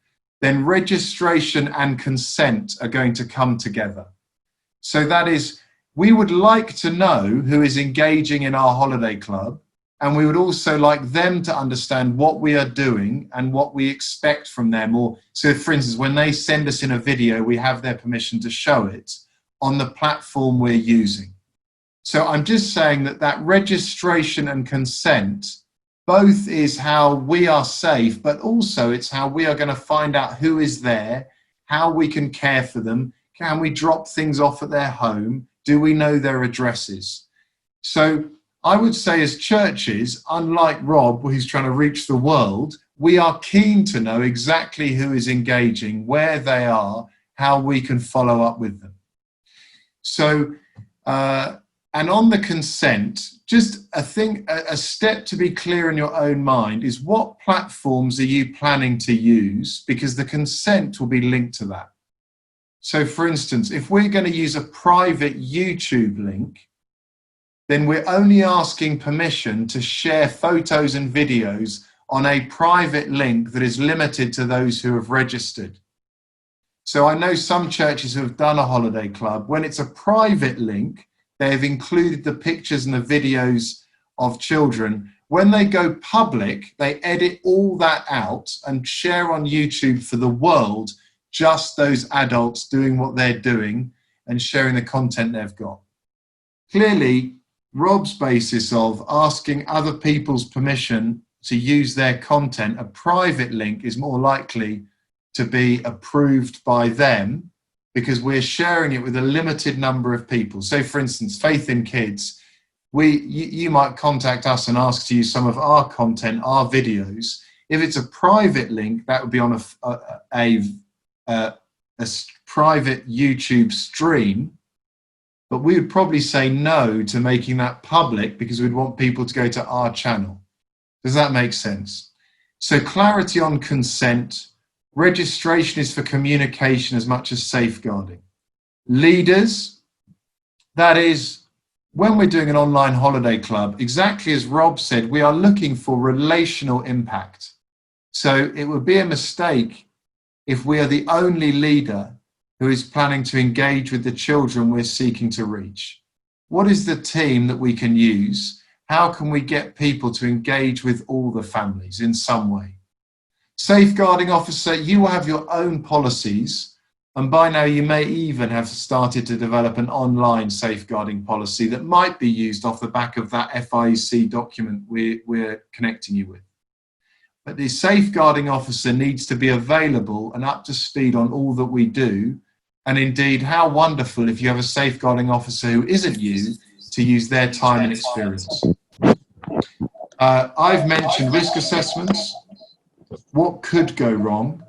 then registration and consent are going to come together. So that is, we would like to know who is engaging in our holiday club, and we would also like them to understand what we are doing and what we expect from them. Or so, for instance, when they send us in a video, we have their permission to show it on the platform we're using. So I'm just saying that registration and consent both is how we are safe, but also it's how we are going to find out who is there, how we can care for them. Can we drop things off at their home? Do we know their addresses? So I would say as churches, unlike Rob, who's trying to reach the world, we are keen to know exactly who is engaging, where they are, how we can follow up with them. So, and on the consent, just a step to be clear in your own mind is what platforms are you planning to use, because the consent will be linked to that. So for instance, if we're going to use a private YouTube link, then we're only asking permission to share photos and videos on a private link that is limited to those who have registered. So I know some churches who have done a holiday club, when it's a private link, they have included the pictures and the videos of children. When they go public, they edit all that out and share on YouTube for the world just those adults doing what they're doing and sharing the content they've got. Clearly, Rob's basis of asking other people's permission to use their content, a private link is more likely to be approved by them because we're sharing it with a limited number of people. So for instance, Faith in Kids, you might contact us and ask to use some of our content, our videos. If it's a private link, that would be on a private YouTube stream, but we would probably say no to making that public because we'd want people to go to our channel. Does that make sense? So clarity on consent. Registration is for communication as much as safeguarding. Leaders, that is, when we're doing an online holiday club, exactly as Rob said, we are looking for relational impact. So it would be a mistake if we are the only leader who is planning to engage with the children we're seeking to reach. What is the team that we can use? How can we get people to engage with all the families in some way? Safeguarding officer, you will have your own policies, and by now you may even have started to develop an online safeguarding policy that might be used off the back of that FIEC document we're connecting you with. But the safeguarding officer needs to be available and up to speed on all that we do. And indeed, how wonderful if you have a safeguarding officer who isn't you to use their time and experience. I've mentioned risk assessments. What could go wrong?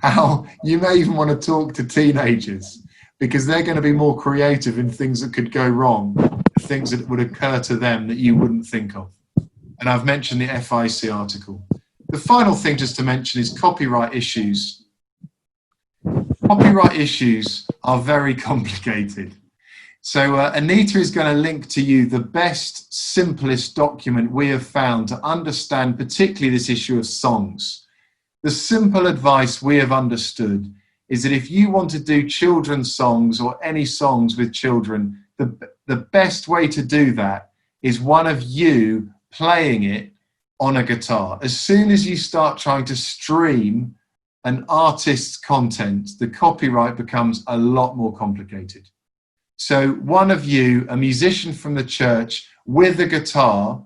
How you may even want to talk to teenagers because they're going to be more creative in things that could go wrong, things that would occur to them that you wouldn't think of. And I've mentioned the FIC article. The final thing just to mention is copyright issues. Copyright issues are very complicated. So Anita is going to link to you the best, simplest document we have found to understand particularly this issue of songs. The simple advice we have understood is that if you want to do children's songs or any songs with children, the best way to do that is one of you playing it on a guitar. As soon as you start trying to stream an artist's content, the copyright becomes a lot more complicated. So one of you, a musician from the church with a guitar,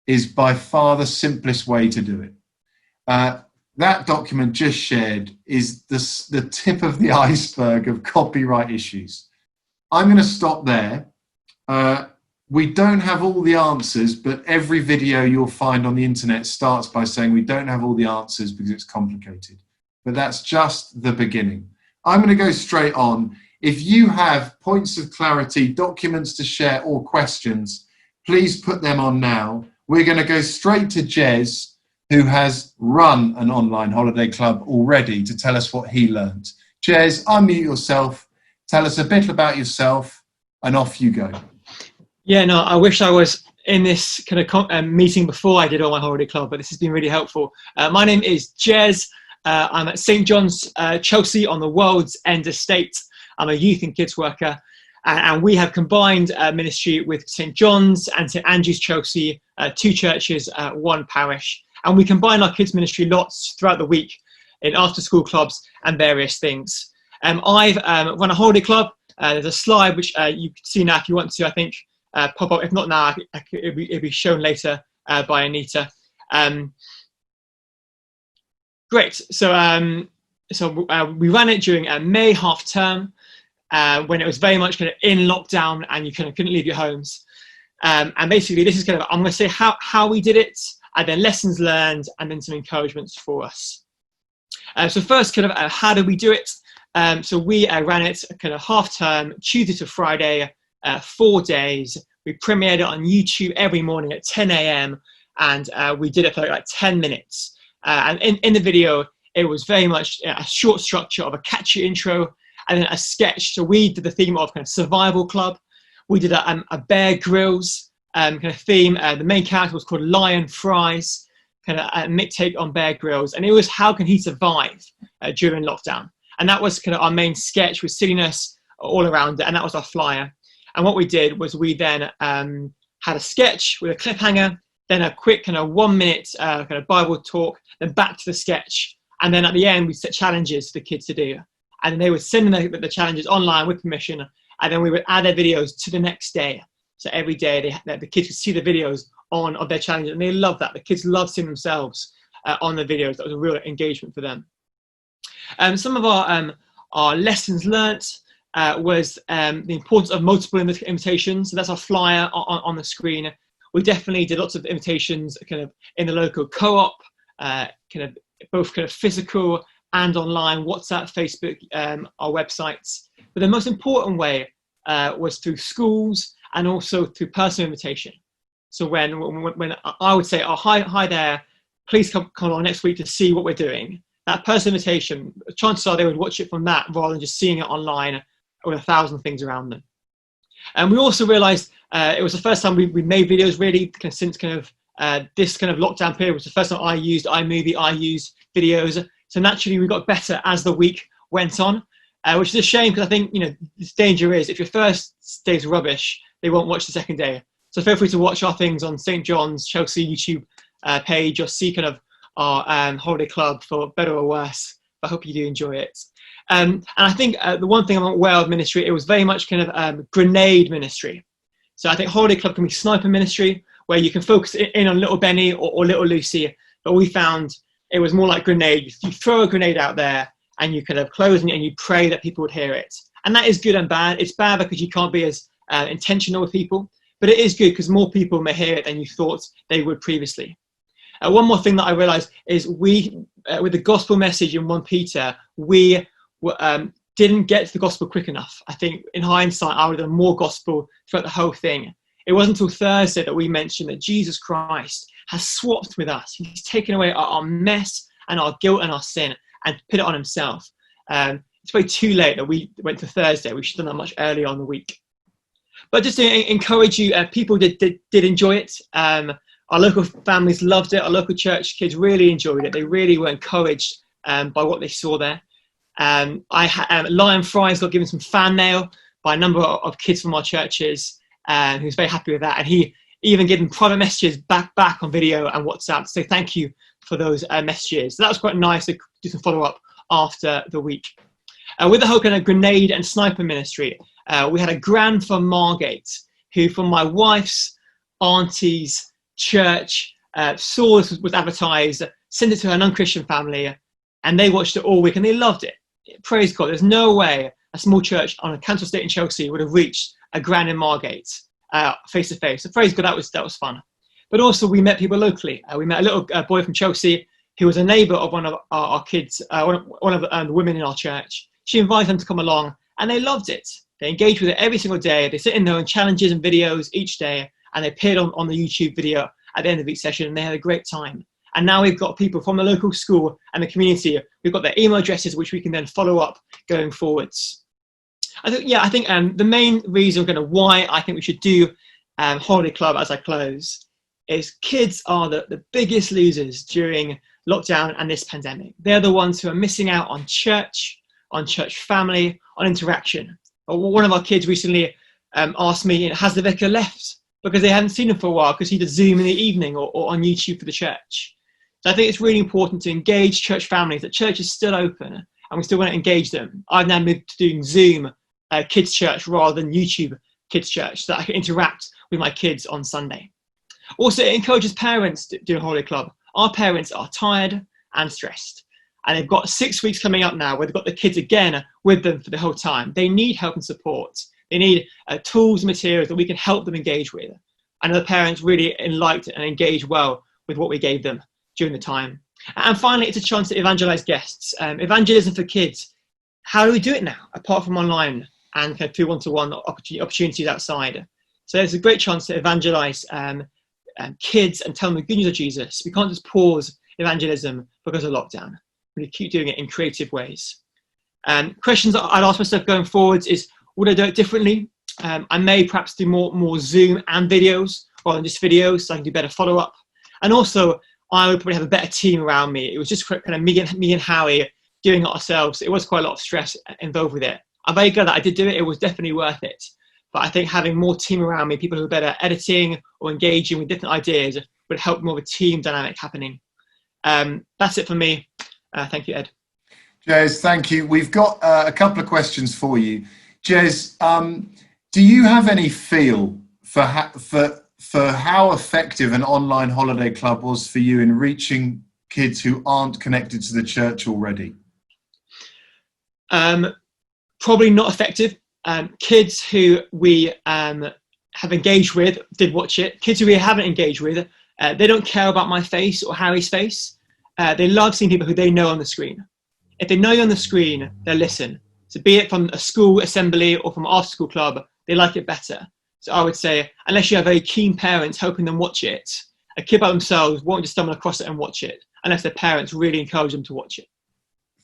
is by far the simplest way to do it. That document just shared is the tip of the iceberg of copyright issues. I'm going to stop there. We don't have all the answers, but every video you'll find on the internet starts by saying we don't have all the answers because it's complicated. But that's just the beginning. I'm going to go straight on. If you have points of clarity, documents to share, or questions, please put them on now. We're going to go straight to Jez, who has run an online holiday club already, to tell us what he learned. Jez, unmute yourself, tell us a bit about yourself, and off you go. Yeah, no, I wish I was in this kind of meeting before I did all my holiday club, but this has been really helpful. My name is Jez. I'm at St. John's, Chelsea, on the World's End Estate. I'm a youth and kids worker, and we have combined ministry with St. John's and St. Andrew's, Chelsea, two churches, one parish. And we combine our kids ministry lots throughout the week in after-school clubs and various things. I've run a holiday club. There's a slide which you can see now if you want to, I think, pop up. If not now, it'll be shown later by Anita. Great. So we ran it during May half term when it was very much kind of in lockdown and you kind of couldn't leave your homes. And basically, this is kind of, I'm going to say how we did it, and then lessons learned, and then some encouragements for us. So first, kind of how did we do it? So we ran it kind of half term, Tuesday to Friday, 4 days. We premiered it on YouTube every morning at 10 a.m. and we did it for like 10 minutes. And in the video, it was very much a short structure of a catchy intro and then a sketch. So we did the theme of kind of survival club. We did a Bear Grylls kind of theme. The main character was called Lion Fries, kind of a mixtape on Bear Grylls. And it was how can he survive during lockdown? And that was kind of our main sketch with silliness all around it. And that was our flyer. And what we did was we then had a sketch with a cliffhanger, then a quick kind of 1 minute kind of Bible talk, then back to the sketch. And then at the end, we set challenges for the kids to do. And then they would send them the challenges online with permission. And then we would add their videos to the next day. So every day the kids could see the videos of their challenges. And they loved that. The kids loved seeing themselves on the videos. That was a real engagement for them. Some of our lessons learnt. was the importance of multiple invitations. So that's our flyer on the screen. We definitely did lots of invitations kind of in the local co-op, both kind of physical and online, WhatsApp, Facebook, our websites. But the most important way was through schools and also through personal invitation. So when I would say, oh, hi there, please come along next week to see what we're doing. That personal invitation, chances are they would watch it from that rather than just seeing it online with 1,000 things around them. And we also realized it was the first time we made videos really since this kind of lockdown period. Was the first time I used iMovie, I used videos. So naturally we got better as the week went on, which is a shame because I think, this danger is if your first day's rubbish, they won't watch the second day. So feel free to watch our things on St. John's Chelsea YouTube page or see kind of our holiday club for better or worse. I hope you do enjoy it. And I think the one thing I'm aware of ministry, it was very much kind of grenade ministry. So I think holiday club can be sniper ministry, where you can focus in on little Benny or little Lucy. But we found it was more like grenade. You throw a grenade out there and you kind of close and you pray that people would hear it. And that is good and bad. It's bad because you can't be as intentional with people, but it is good because more people may hear it than you thought they would previously. One more thing that I realized is we, with the gospel message in 1 Peter, we didn't get to the gospel quick enough. I think in hindsight, I would have done more gospel throughout the whole thing. It wasn't until Thursday that we mentioned that Jesus Christ has swapped with us. He's taken away our mess and our guilt and our sin and put it on himself. It's way too late that we went to Thursday. We should have done that much earlier on the week. But just to encourage you, people did enjoy it. Our local families loved it. Our local church kids really enjoyed it. They really were encouraged by what they saw there. Lion Fry's got given some fan mail by a number of kids from our churches, who was very happy with that. And he even gave them private messages back on video and WhatsApp to say thank you for those messages. So that was quite nice to do some follow-up after the week. With the whole kind of grenade and sniper ministry, we had a Gran from Margate, who from my wife's auntie's church saw this was advertised, sent it to her non-Christian family, and they watched it all week and they loved it. Praise God. There's no way a small church on a council estate in Chelsea would have reached a Gran in Margate face to face. So praise God, that was fun. But also we met people locally. We met a little boy from Chelsea who was a neighbour of one of our kids, one of the women in our church. She invited them to come along and they loved it. They engaged with it every single day. They sit in there on challenges and videos each day, and they appeared on the YouTube video at the end of each session, and they had a great time. And now we've got people from the local school and the community. We've got their email addresses, which we can then follow up going forwards. I think the main reason why I think we should do Holiday Club as I close is kids are the biggest losers during lockdown and this pandemic. They're the ones who are missing out on church family, on interaction. One of our kids recently asked me, has the vicar left? Because they hadn't seen him for a while because he did Zoom in the evening or on YouTube for the church. So I think it's really important to engage church families. That church is still open and we still want to engage them. I've now moved to doing Zoom kids church rather than YouTube kids church so that I can interact with my kids on Sunday. Also, it encourages parents to do a Holiday Club. Our parents are tired and stressed, and they've got 6 weeks coming up now where they've got the kids again with them for the whole time. They need help and support. They need tools and materials that we can help them engage with. And the parents really liked and engaged well with what we gave them during the time. And finally, it's a chance to evangelize guests. Evangelism for kids. How do we do it now, apart from online and kind of through one-to-one opportunities outside? So it's a great chance to evangelize kids and tell them the good news of Jesus. We can't just pause evangelism because of lockdown. We keep doing it in creative ways. Questions I'd ask myself going forwards is, would I do it differently? I may perhaps do more Zoom and videos rather than just videos so I can do better follow-up. And also, I would probably have a better team around me. It was just kind of me and Howie doing it ourselves. It was quite a lot of stress involved with it. I'm very glad that I did do it. It was definitely worth it. But I think having more team around me, people who are better at editing or engaging with different ideas, would help more of a team dynamic happening. That's it for me. Thank you, Ed. Jez, thank you. We've got a couple of questions for you. Jez, do you have any feel for how effective an online holiday club was for you in reaching kids who aren't connected to the church already? probably not effective. Kids who we have engaged with did watch it. Kids who we haven't engaged with, they don't care about my face or Harry's face. They love seeing people who they know on the screen. If they know you on the screen, they'll listen. So be it from a school assembly or from after school club, they like it better. So I would say, unless you have very keen parents helping them watch it, a kid by themselves won't just stumble across it and watch it, unless their parents really encourage them to watch it.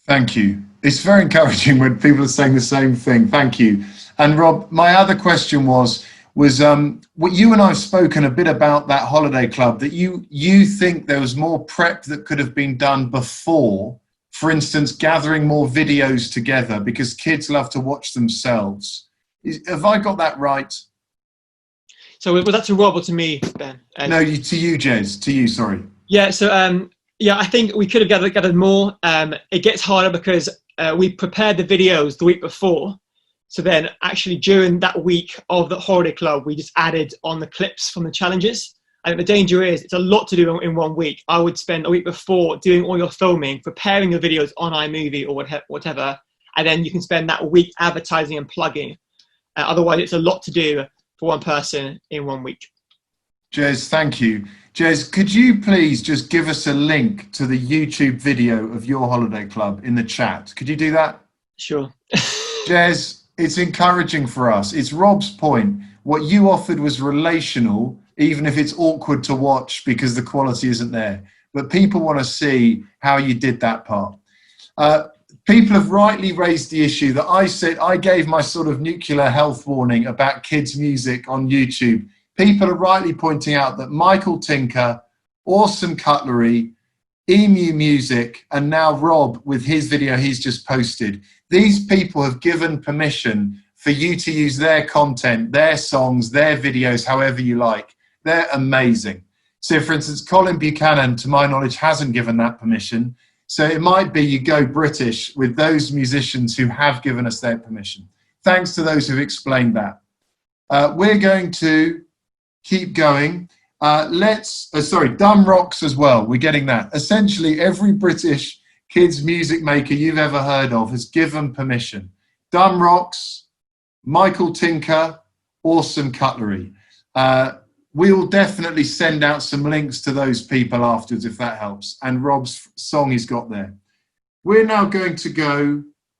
Thank you. It's very encouraging when people are saying the same thing. Thank you. And Rob, my other question was what you and I have spoken a bit about that holiday club, that you think there was more prep that could have been done before, for instance, gathering more videos together, because kids love to watch themselves. Have I got that right? So was that to Rob or to me, Ben? No, to you, Jez. To you, sorry. Yeah, so yeah, I think we could have gathered more. It gets harder because we prepared the videos the week before. So then actually during that week of the holiday club, we just added on the clips from the challenges. I think the danger is it's a lot to do in 1 week. I would spend a week before doing all your filming, preparing your videos on iMovie or whatever, and then you can spend that week advertising and plugging. Otherwise, it's a lot to do for one person in 1 week. Jez, thank you. Jez, could you please just give us a link to the YouTube video of your holiday club in the chat? Could you do that? Sure. Jez, it's encouraging for us. It's Rob's point. What you offered was relational, even if it's awkward to watch because the quality isn't there. But people want to see how you did that part. People have rightly raised the issue that I gave my sort of nuclear health warning about kids' music on YouTube. People are rightly pointing out that Michael Tinker, Awesome Cutlery, Emu Music, and now Rob with his video he's just posted, these people have given permission for you to use their content, their songs, their videos, however you like. They're amazing. So, for instance, Colin Buchanan, to my knowledge, hasn't given that permission. So it might be you go British with those musicians who have given us their permission. Thanks to those who've explained that. We're going to keep going. Dumb Rocks as well. We're getting that. Essentially, every British kids music maker you've ever heard of has given permission. Dumb Rocks, Michael Tinker, Awesome Cutlery. We will definitely send out some links to those people afterwards if that helps. And Rob's song he's got there. We're now going to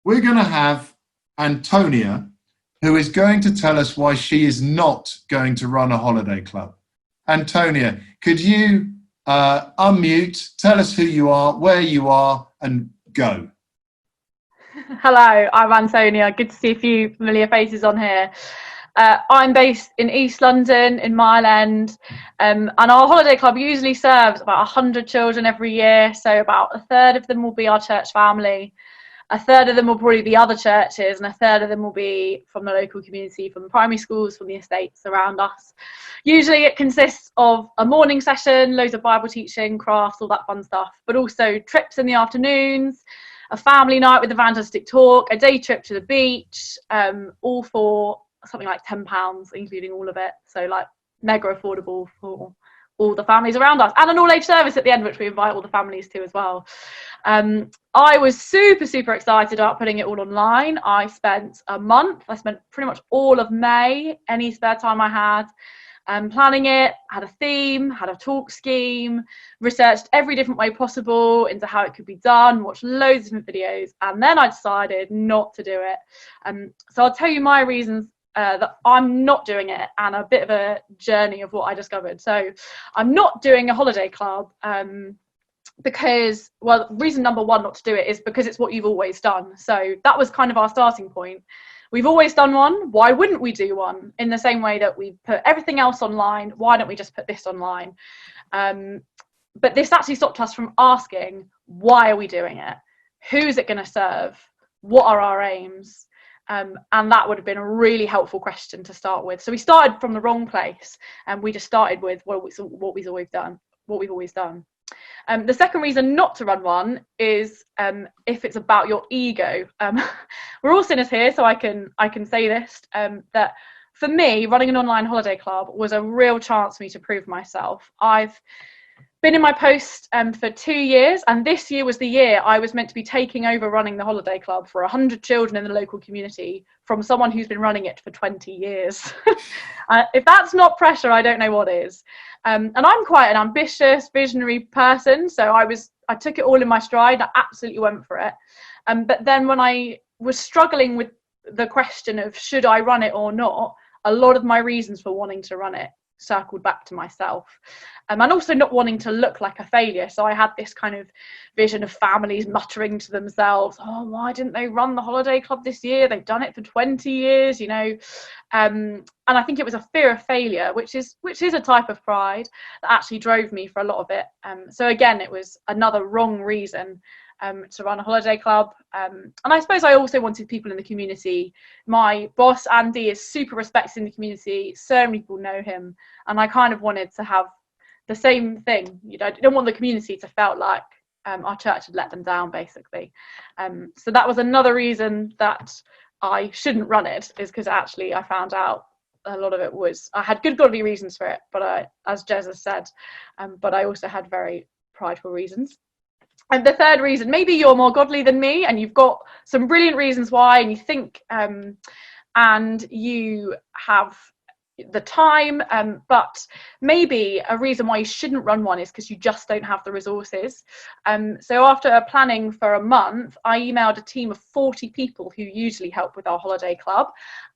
have Antonia, who is going to tell us why she is not going to run a holiday club. Antonia, could you unmute, tell us who you are, where you are, and go. Hello, I'm Antonia. Good to see a few familiar faces on here. I'm based in East London, in Mile End, and our holiday club usually serves about 100 children every year, so about a third of them will be our church family, a third of them will probably be other churches, and a third of them will be from the local community, from the primary schools, from the estates around us. Usually it consists of a morning session, loads of Bible teaching, crafts, all that fun stuff, but also trips in the afternoons, a family night with evangelistic talk, a day trip to the beach, all for something like £10, including all of it. So like mega affordable for all the families around us, and an all-age service at the end, which we invite all the families to as well. I was super excited about putting it all online. I spent a month, I spent pretty much all of May, any spare time I had, planning it, had a theme, had a talk scheme, researched every different way possible into how it could be done, watched loads of different videos, and then I decided not to do it. So I'll tell you my reasons that I'm not doing it, and a bit of a journey of what I discovered. So I'm not doing a holiday club because, well, reason number one not to do it is because it's what you've always done. So that was kind of our starting point. We've always done one. Why wouldn't we do one? In the same way that we put everything else online, why don't we just put this online? But this actually stopped us from asking, why are we doing it? Who's it going to serve? What are our aims? And that would have been a really helpful question to start with. So we started from the wrong place, and we just started with what we've always done. The second reason not to run one is if it's about your ego. We're all sinners here, so I can say this, that for me, running an online holiday club was a real chance for me to prove myself. I've been in my post for 2 years, and this year was the year I was meant to be taking over running the holiday club for 100 children in the local community from someone who's been running it for 20 years. If that's not pressure, I don't know what is. And I'm quite an ambitious, visionary person, so I took it all in my stride. I absolutely went for it. But then when I was struggling with the question of should I run it or not, a lot of my reasons for wanting to run it circled back to myself, and also not wanting to look like a failure. So I had this kind of vision of families muttering to themselves, oh, why didn't they run the holiday club this year? They've done it for 20 years, you know. And I think it was a fear of failure, which is a type of pride that actually drove me for a lot of it. So again, it was another wrong reason to run a holiday club. And I suppose I also wanted people in the community. My boss, Andy, is super respected in the community. So many people know him. And I kind of wanted to have the same thing. You know, I didn't want the community to feel like our church had let them down, basically. So that was another reason that I shouldn't run it, is because actually I found out a lot of it was, I had good godly reasons for it, but as Jez has said, but I also had very prideful reasons. And the third reason, maybe you're more godly than me and you've got some brilliant reasons why, and you think and you have the time, but maybe a reason why you shouldn't run one is because you just don't have the resources. So after planning for a month, I emailed a team of 40 people who usually help with our holiday club,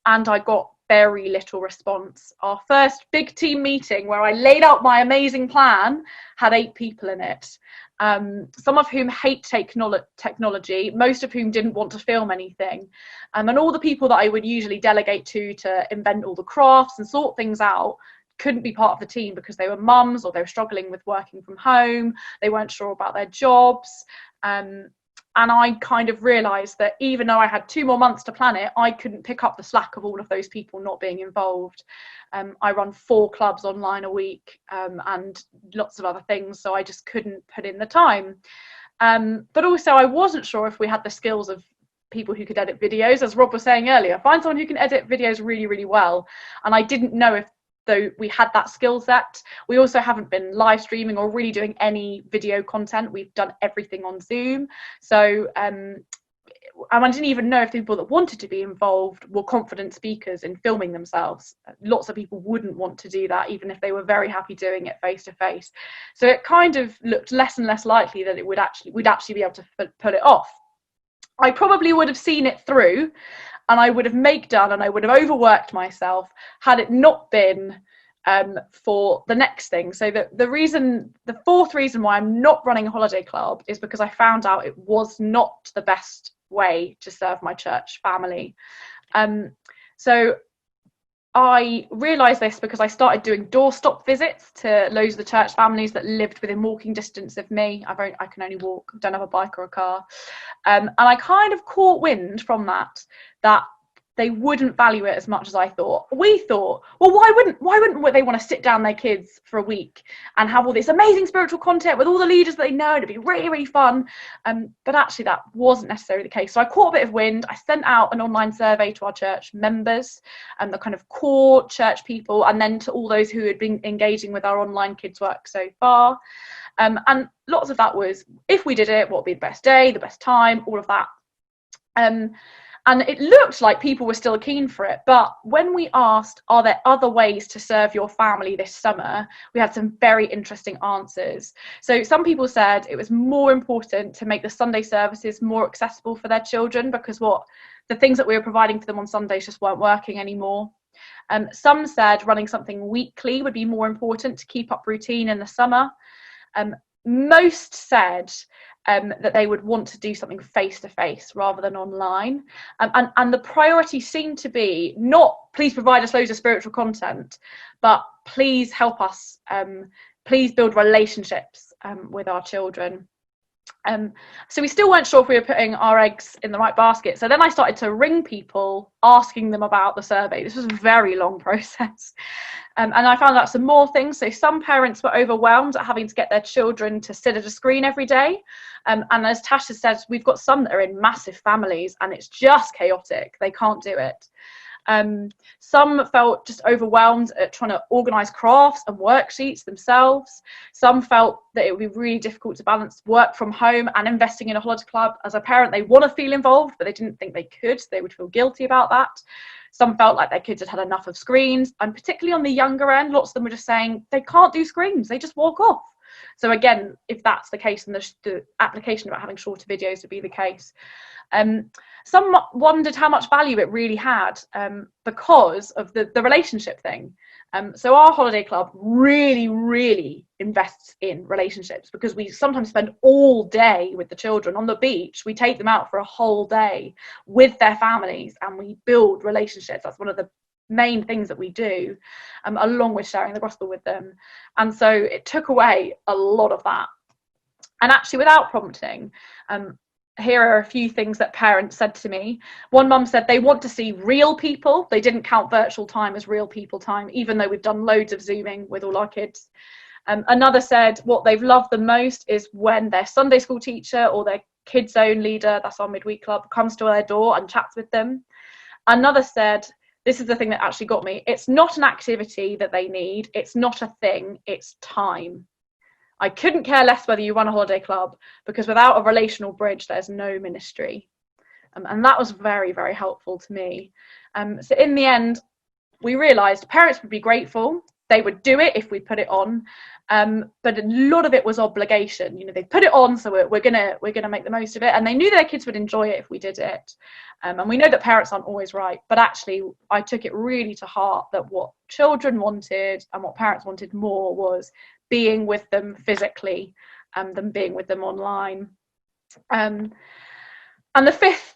and I got very little response. Our first big team meeting, where I laid out my amazing plan, had 8 people in it. Some of whom hate technology, most of whom didn't want to film anything. And all the people that I would usually delegate to invent all the crafts and sort things out couldn't be part of the team because they were mums, or they were struggling with working from home. They weren't sure about their jobs. And I kind of realised that even though I had 2 more months to plan it, I couldn't pick up the slack of all of those people not being involved. I run 4 clubs online a week and lots of other things, so I just couldn't put in the time. But also I wasn't sure if we had the skills of people who could edit videos. As Rob was saying earlier, find someone who can edit videos really, really well. And I didn't know if though we had that skill set. We also haven't been live streaming or really doing any video content. We've done everything on Zoom. So and I didn't even know if the people that wanted to be involved were confident speakers in filming themselves. Lots of people wouldn't want to do that, even if they were very happy doing it face to face. So it kind of looked less and less likely that we'd actually be able to pull it off. I probably would have seen it through, and I would have and I would have overworked myself had it not been for the next thing. So the fourth reason why I'm not running a holiday club is because I found out it was not the best way to serve my church family. So I realised this because I started doing doorstop visits to loads of the church families that lived within walking distance of me. I can only walk, don't have a bike or a car. And I kind of caught wind from that they wouldn't value it as much as I thought. We thought, well, why wouldn't they want to sit down their kids for a week and have all this amazing spiritual content with all the leaders that they know? It'd be really, really fun. But actually that wasn't necessarily the case. So I caught a bit of wind. I sent out an online survey to our church members and the kind of core church people, and then to all those who had been engaging with our online kids work so far. And lots of that was, if we did it, what would be the best day, the best time, all of that. And it looked like people were still keen for it. But when we asked, are there other ways to serve your family this summer, we had some very interesting answers. So some people said it was more important to make the Sunday services more accessible for their children, because the things that we were providing for them on Sundays just weren't working anymore. Some said running something weekly would be more important to keep up routine in the summer. Most said that they would want to do something face-to-face rather than online. And the priority seemed to be not, please provide us loads of spiritual content, but please help us, please build relationships with our children. So we still weren't sure if we were putting our eggs in the right basket. So then I started to ring people, asking them about the survey. This was a very long process. And I found out some more things. So some parents were overwhelmed at having to get their children to sit at a screen every day. And as Tasha said, we've got some that are in massive families and it's just chaotic. They can't do it. Some felt just overwhelmed at trying to organise crafts and worksheets themselves. Some felt that it would be really difficult to balance work from home and investing in a holiday club. As a parent, they want to feel involved, but they didn't think they could. They would feel guilty about that. Some felt like their kids had had enough of screens, and particularly on the younger end, lots of them were just saying they can't do screens, they just walk off. So again, if that's the case, then the application about having shorter videos would be the case. Some wondered how much value it really had because of the relationship thing. So our holiday club really invests in relationships, because we sometimes spend all day with the children on the beach. We take them out for a whole day with their families and we build relationships. That's one of the main things that we do, along with sharing the gospel with them. And so it took away a lot of that. And actually, without prompting, here are a few things that parents said to me. One mum said they want to see real people. They didn't count virtual time as real people time, even though we've done loads of Zooming with all our kids. Another said what they've loved the most is when their Sunday school teacher or their kids zone leader, that's our midweek club, comes to their door and chats with them. Another said, this is the thing that actually got me, it's not an activity that they need, it's not a thing, it's time. I couldn't care less whether you run a holiday club, because without a relational bridge, there's no ministry. And that was very, very helpful to me. So in the end, we realised parents would be grateful. They would do it if we put it on. But a lot of it was obligation. You know, they put it on, so we're gonna make the most of it. And they knew their kids would enjoy it if we did it. And we know that parents aren't always right, but actually I took it really to heart that what children wanted and what parents wanted more was being with them physically than being with them online. And the fifth,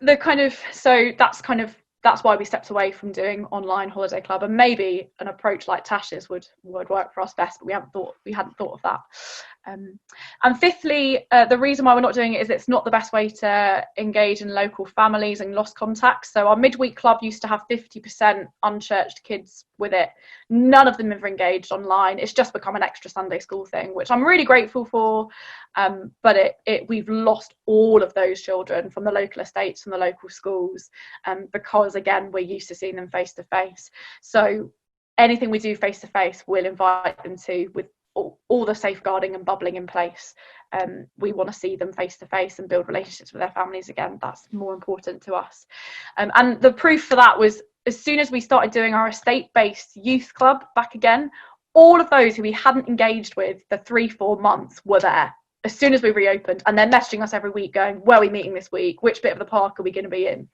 that's why we stepped away from doing online holiday club, and maybe an approach like Tash's would work for us best, but we hadn't thought of that. And fifthly, the reason why we're not doing it is it's not the best way to engage in local families and lost contacts. So our midweek club used to have 50% unchurched kids with it. None of them have engaged online. It's just become an extra Sunday school thing, which I'm really grateful for. But we've lost all of those children from the local estates, from the local schools, because again, we're used to seeing them face to face. So anything we do face to face, we'll invite them to with all the safeguarding and bubbling in place. We want to see them face to face and build relationships with their families again. That's more important to us. And the proof for that was as soon as we started doing our estate-based youth club back again, all of those who we hadn't engaged with for 3-4 months were there as soon as we reopened, and they're messaging us every week going, where are we meeting this week? Which bit of the park are we going to be in?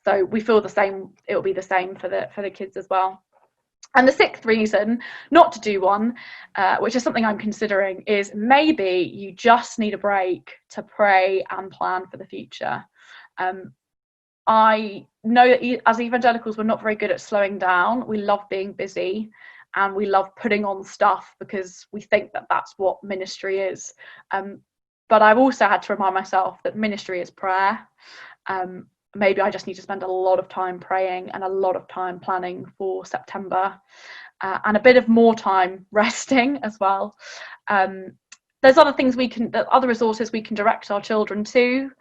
So we feel the same. It will be the same for the kids as well. And the sixth reason not to do one, which is something I'm considering, is maybe you just need a break to pray and plan for the future. I know that as evangelicals, we're not very good at slowing down. We love being busy and we love putting on stuff because we think that that's what ministry is. But I've also had to remind myself that ministry is prayer. Maybe I just need to spend a lot of time praying and a lot of time planning for September, and a bit of more time resting as well. There's other things other resources we can direct our children to,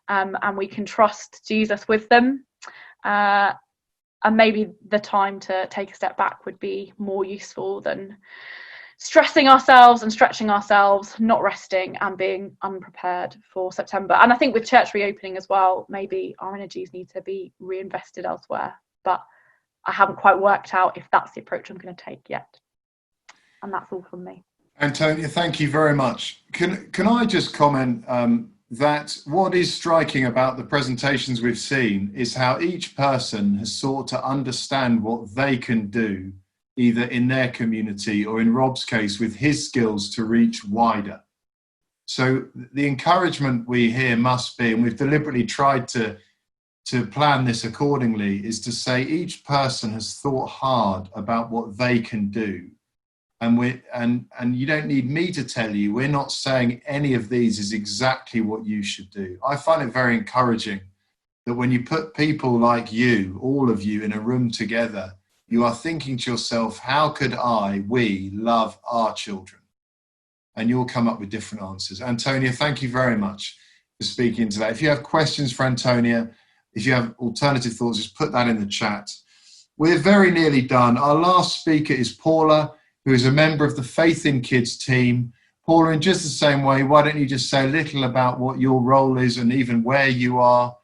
and we can trust Jesus with them. And maybe the time to take a step back would be more useful than stressing ourselves and stretching ourselves, not resting and being unprepared for September. And I think with church reopening as well, maybe our energies need to be reinvested elsewhere. But I haven't quite worked out if that's the approach I'm going to take yet. And that's all from me. Antonia, thank you very much. Can I just comment that what is striking about the presentations we've seen is how each person has sought to understand what they can do, either in their community or in Rob's case with his skills to reach wider. So the encouragement we hear must be, and we've deliberately tried to plan this accordingly, is to say each person has thought hard about what they can do. And you don't need me to tell you, we're not saying any of these is exactly what you should do. I find it very encouraging that when you put people like you, all of you, in a room together, you are thinking to yourself, how could we love our children? And you'll come up with different answers. Antonia, thank you very much for speaking to that. If you have questions for Antonia, If you have alternative thoughts, just put that in the chat. We're very nearly done. Our last speaker is Paula, who is a member of the Faith in Kids team. Paula, in just the same way, why don't you just say a little about what your role is and even where you are?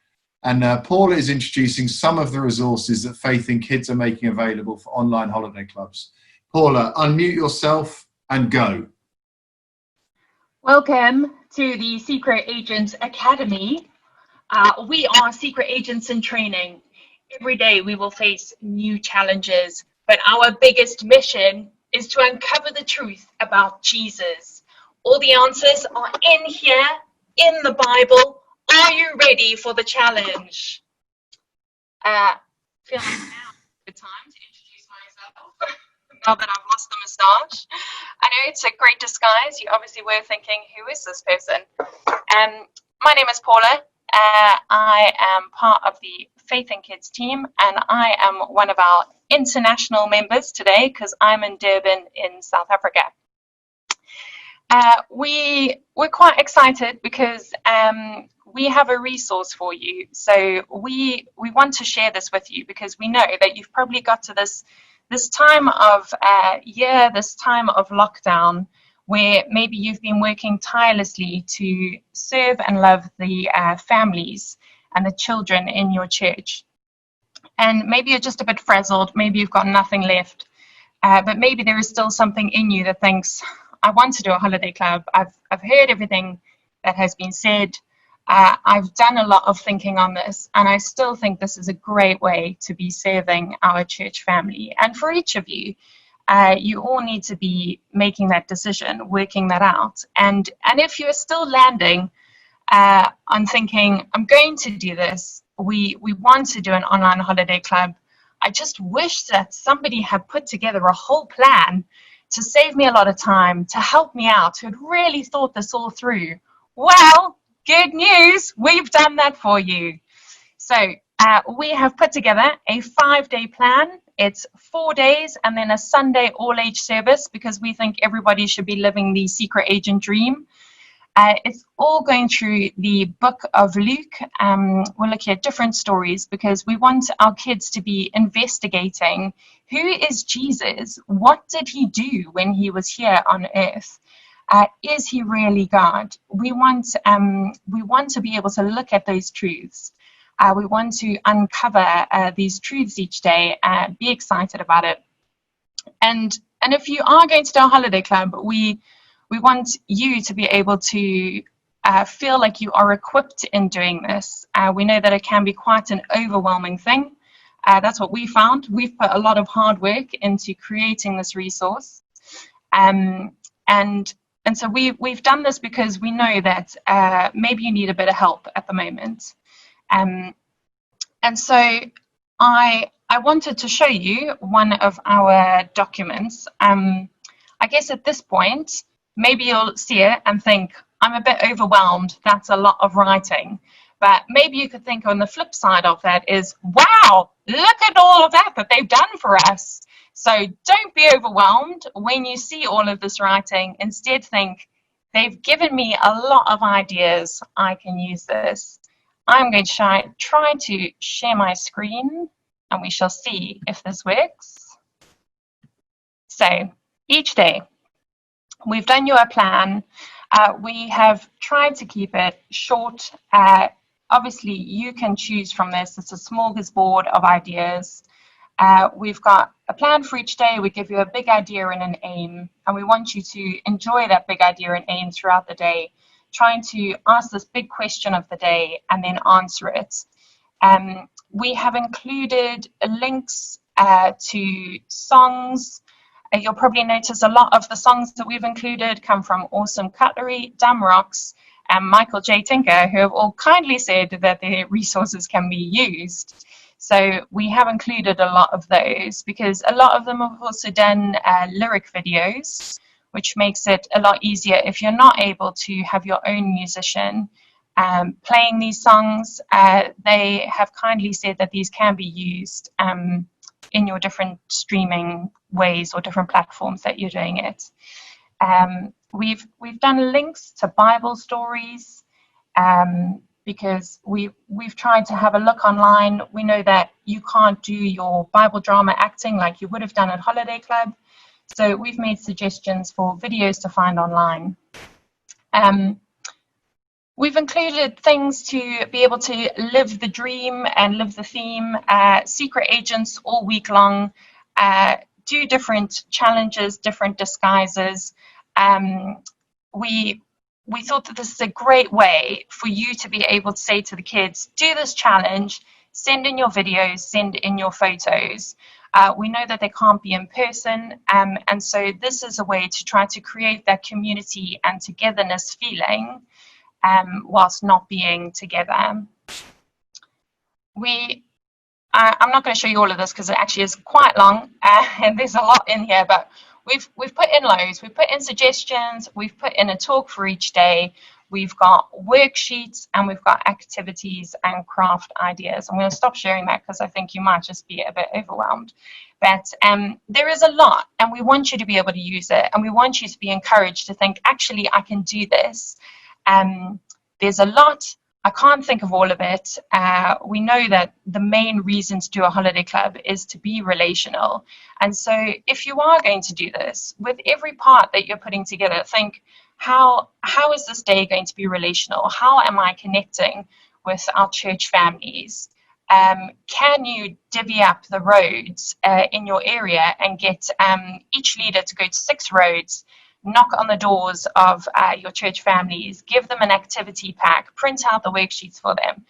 And Paula is introducing some of the resources that Faith in Kids are making available for online holiday clubs. Paula, unmute yourself and go. Welcome to the Secret Agents Academy. We are secret agents in training. Every day we will face new challenges, but our biggest mission is to uncover the truth about Jesus. All the answers are in here, in the Bible. Are you ready for the challenge? Feel like now is the time to introduce myself. Now that I've lost the moustache. I know it's a great disguise. You obviously were thinking, who is this person? My name is Paula. I am part of the Faith in Kids team, and I am one of our international members today because I'm in Durban in South Africa. We're quite excited because we have a resource for you. So we want to share this with you because we know that you've probably got to this time of this time of lockdown, where maybe you've been working tirelessly to serve and love the families and the children in your church. And maybe you're just a bit frazzled, maybe you've got nothing left, but maybe there is still something in you that thinks, I want to do a holiday club. I've heard everything that has been said. I've done a lot of thinking on this, and I still think this is a great way to be serving our church family. And for each of you, you all need to be making that decision, working that out. And if you're still landing on thinking, I'm going to do this, we want to do an online holiday club, I just wish that somebody had put together a whole plan to save me a lot of time, to help me out, who had really thought this all through. Well, good news, we've done that for you. So we have put together a 5-day plan. It's 4 days and then a Sunday all-age service because we think everybody should be living the secret agent dream. It's all going through the book of Luke. We're looking at different stories because we want our kids to be investigating who is Jesus? What did he do when he was here on earth? Is he really God? We want to be able to look at those truths. We want to uncover these truths each day, be excited about it. And if you are going to do a holiday club, we want you to be able to feel like you are equipped in doing this. We know that it can be quite an overwhelming thing. That's what we found. We've put a lot of hard work into creating this resource. And so we've done this because we know that maybe you need a bit of help at the moment. And so I wanted to show you one of our documents. I guess at this point, maybe you'll see it and think, I'm a bit overwhelmed. That's a lot of writing. But maybe you could think on the flip side of that is, wow, look at all of that they've done for us. So don't be overwhelmed when you see all of this writing. Instead think, they've given me a lot of ideas. I can use this. I'm going to try to share my screen and we shall see if this works. So each day, we've done you a plan. We have tried to keep it short. Obviously, you can choose from this. It's a smorgasbord of ideas. We've got a plan for each day. We give you a big idea and an aim, and we want you to enjoy that big idea and aim throughout the day, trying to ask this big question of the day and then answer it. We have included links to songs. You'll probably notice a lot of the songs that we've included come from Awesome Cutlery, Damrocks, and Michael J. Tinker, who have all kindly said that their resources can be used. So we have included a lot of those because a lot of them have also done lyric videos, which makes it a lot easier if you're not able to have your own musician playing these songs. They have kindly said that these can be used in your different streaming ways or different platforms that you're doing it. We've done links to Bible stories. because we've tried to have a look online. We know that you can't do your Bible drama acting like you would have done at Holiday Club. So we've made suggestions for videos to find online. We've included things to be able to live the dream and live the theme, secret agents all week long, do different challenges, different disguises. We thought that this is a great way for you to be able to say to the kids, do this challenge, send in your videos, send in your photos. We know that they can't be in person, and so this is a way to try to create that community and togetherness feeling whilst not being together. I'm not going to show you all of this because it actually is quite long and there's a lot in here, but we've put in loads. We've put in suggestions, we've put in a talk for each day, we've got worksheets, and we've got activities and craft ideas. I'm going to stop sharing that because I think you might just be a bit overwhelmed. But there is a lot, and we want you to be able to use it, and we want you to be encouraged to think, actually, I can do this. There's a lot. I can't think of all of it. We know that the main reason to do a holiday club is to be relational. And so if you are going to do this, with every part that you're putting together, think, how is this day going to be relational? How am I connecting with our church families? Can you divvy up the roads in your area and get each leader to go to 6 roads, knock on the doors of your church families, give them an activity pack, print out the worksheets for them,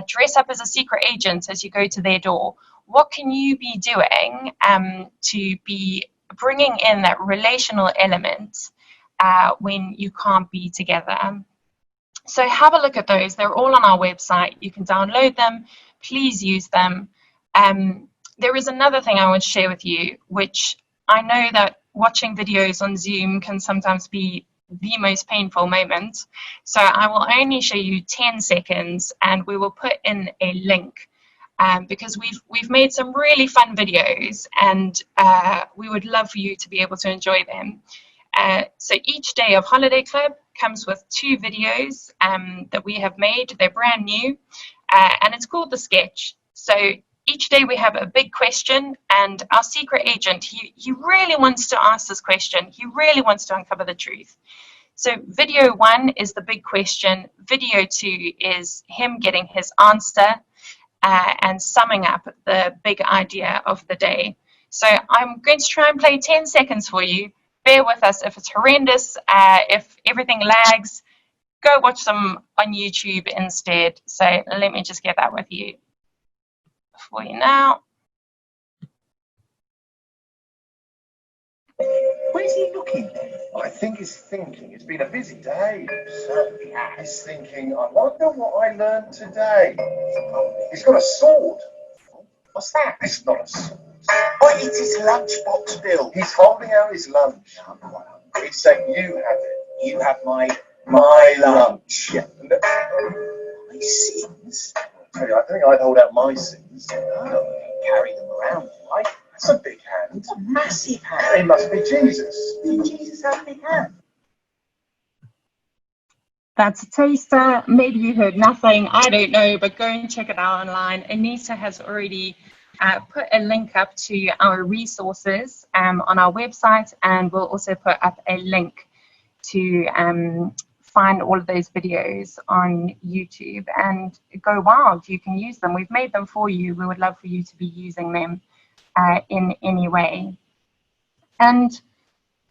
dress up as a secret agent as you go to their door? What can you be doing to be bringing in that relational element when you can't be together? So have a look at those. They're all on our website. You can download them. Please use them. There is another thing I want to share with you, which I know that watching videos on Zoom can sometimes be the most painful moment. So I will only show you 10 seconds and we will put in a link because we've made some really fun videos and we would love for you to be able to enjoy them. So each day of Holiday Club comes with 2 videos that we have made. They're brand new and it's called The Sketch. So each day we have a big question, and our secret agent, he really wants to ask this question. He really wants to uncover the truth. So video 1 is the big question. Video 2 is him getting his answer and summing up the big idea of the day. So I'm going to try and play 10 seconds for you. Bear with us if it's horrendous, if everything lags, go watch them on YouTube instead. So let me just get that with you for you now. Where's he looking? I think he's thinking. It's been a busy day. Certainly has. He's thinking, I wonder what I learned today. He's got a sword. What's that? It's not a sword. Oh, it's his lunchbox, Bill. He's holding out his lunch. I'm quite hungry. He's saying, you have it. You have my lunch. Yeah. My sins? I don't think I'd hold out my sins. No, carry them around, right? That's a big hand. It's a massive hand. It must be Jesus. Did Jesus have a big hand? That's a taster. Maybe you heard nothing. I don't know, but go and check it out online. Anita has already put a link up to our resources on our website, and we'll also put up a link to find all of those videos on YouTube and go wild. You can use them. We've made them for you. We would love for you to be using them in any way. And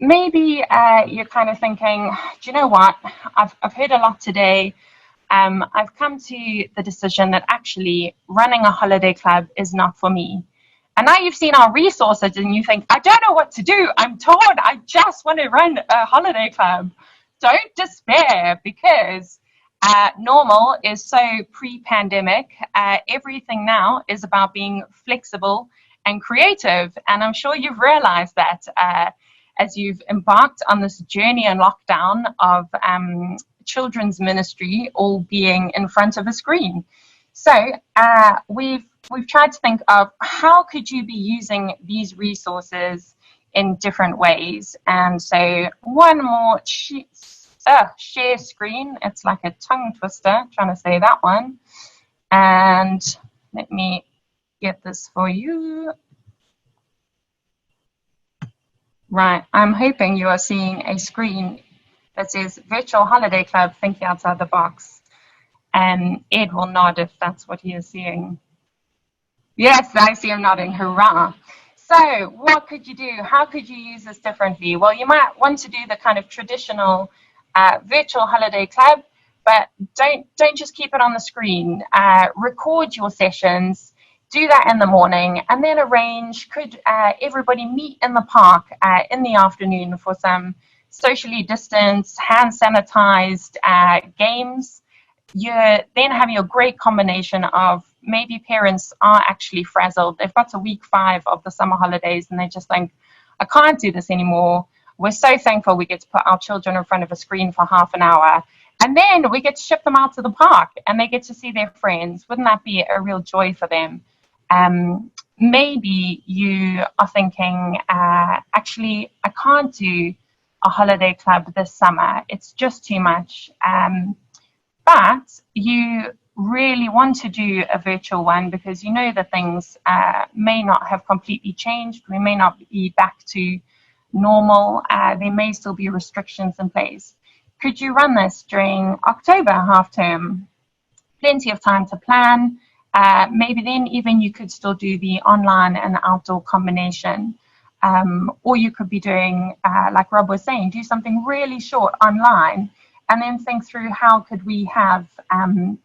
maybe you're kind of thinking, do you know what? I've heard a lot today. I've come to the decision that actually running a holiday club is not for me. And now you've seen our resources and you think, I don't know what to do. I'm torn. I just want to run a holiday club. Don't despair, because normal is so pre-pandemic. Everything now is about being flexible and creative. And I'm sure you've realized that as you've embarked on this journey in lockdown of children's ministry all being in front of a screen. So we've tried to think of how could you be using these resources in different ways. And so one more share screen. It's like a tongue twister trying to say that one. And let me get this for you. Right, I'm hoping you are seeing a screen that says Virtual Holiday Club, Thinking Outside the Box. And Ed will nod if that's what he is seeing. Yes, I see him nodding, hurrah. So what could you do? How could you use this differently? Well, you might want to do the kind of traditional virtual holiday club, but don't just keep it on the screen. Record your sessions, do that in the morning, and then arrange, could everybody meet in the park in the afternoon for some socially distanced, hand sanitized games. You then have your great combination of maybe parents are actually frazzled. They've got to week 5 of the summer holidays and they just think, I can't do this anymore. We're so thankful we get to put our children in front of a screen for half an hour. And then we get to ship them out to the park and they get to see their friends. Wouldn't that be a real joy for them? Maybe you are thinking, actually, I can't do a holiday club this summer. It's just too much. But you really want to do a virtual one because you know that things may not have completely changed. We may not be back to normal. There may still be restrictions in place. Could you run this during October half term? Plenty of time to plan. Maybe then even you could still do the online and outdoor combination. Or you could be doing, like Rob was saying, do something really short online and then think through how could we have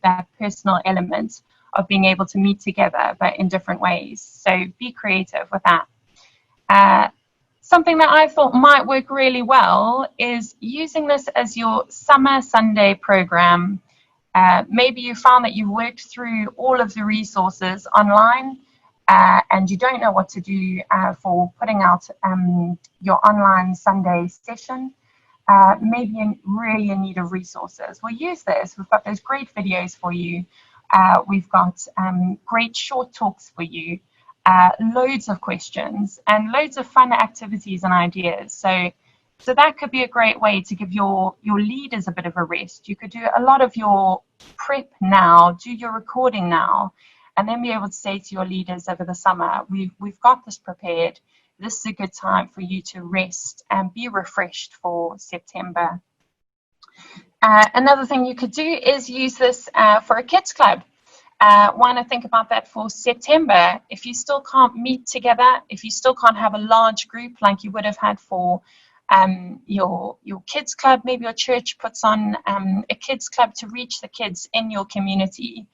that personal element of being able to meet together, but in different ways. So be creative with that. Something that I thought might work really well is using this as your summer Sunday program. Maybe you found that you worked through all of the resources online and you don't know what to do for putting out your online Sunday session. Maybe you're really in need of resources. Well, use this. We've got those great videos for you. We've got great short talks for you, loads of questions, and loads of fun activities and ideas. So that could be a great way to give your leaders a bit of a rest. You could do a lot of your prep now, do your recording now, and then be able to say to your leaders over the summer, we've got this prepared. This is a good time for you to rest and be refreshed for September. Another thing you could do is use this for a kids club. Want to think about that for September. If you still can't meet together, if you still can't have a large group like you would have had for your kids club, maybe your church puts on a kids club to reach the kids in your community.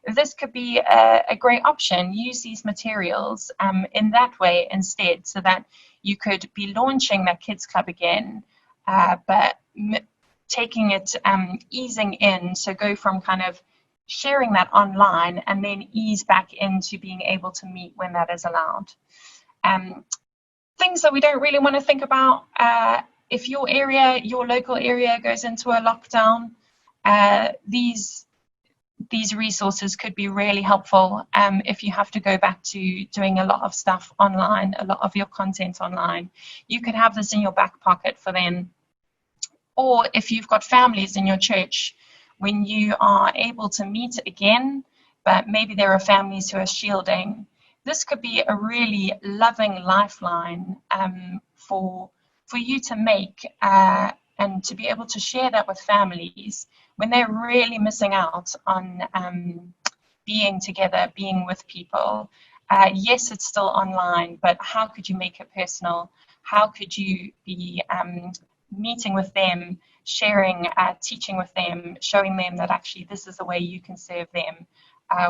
This could be a great option. Use these materials in that way instead, so that you could be launching that kids club again, but taking it, easing in. So go from kind of sharing that online and then ease back into being able to meet when that is allowed. Things that we don't really want to think about, if your local area goes into a lockdown, these resources could be really helpful if you have to go back to doing a lot of stuff online, a lot of your content online. You could have this in your back pocket for then. Or if you've got families in your church, when you are able to meet again, but maybe there are families who are shielding, this could be a really loving lifeline for you to make and to be able to share that with families when they're really missing out on being together, being with people. Yes, it's still online, but how could you make it personal? How could you be meeting with them, sharing, teaching with them, showing them that actually this is the way you can serve them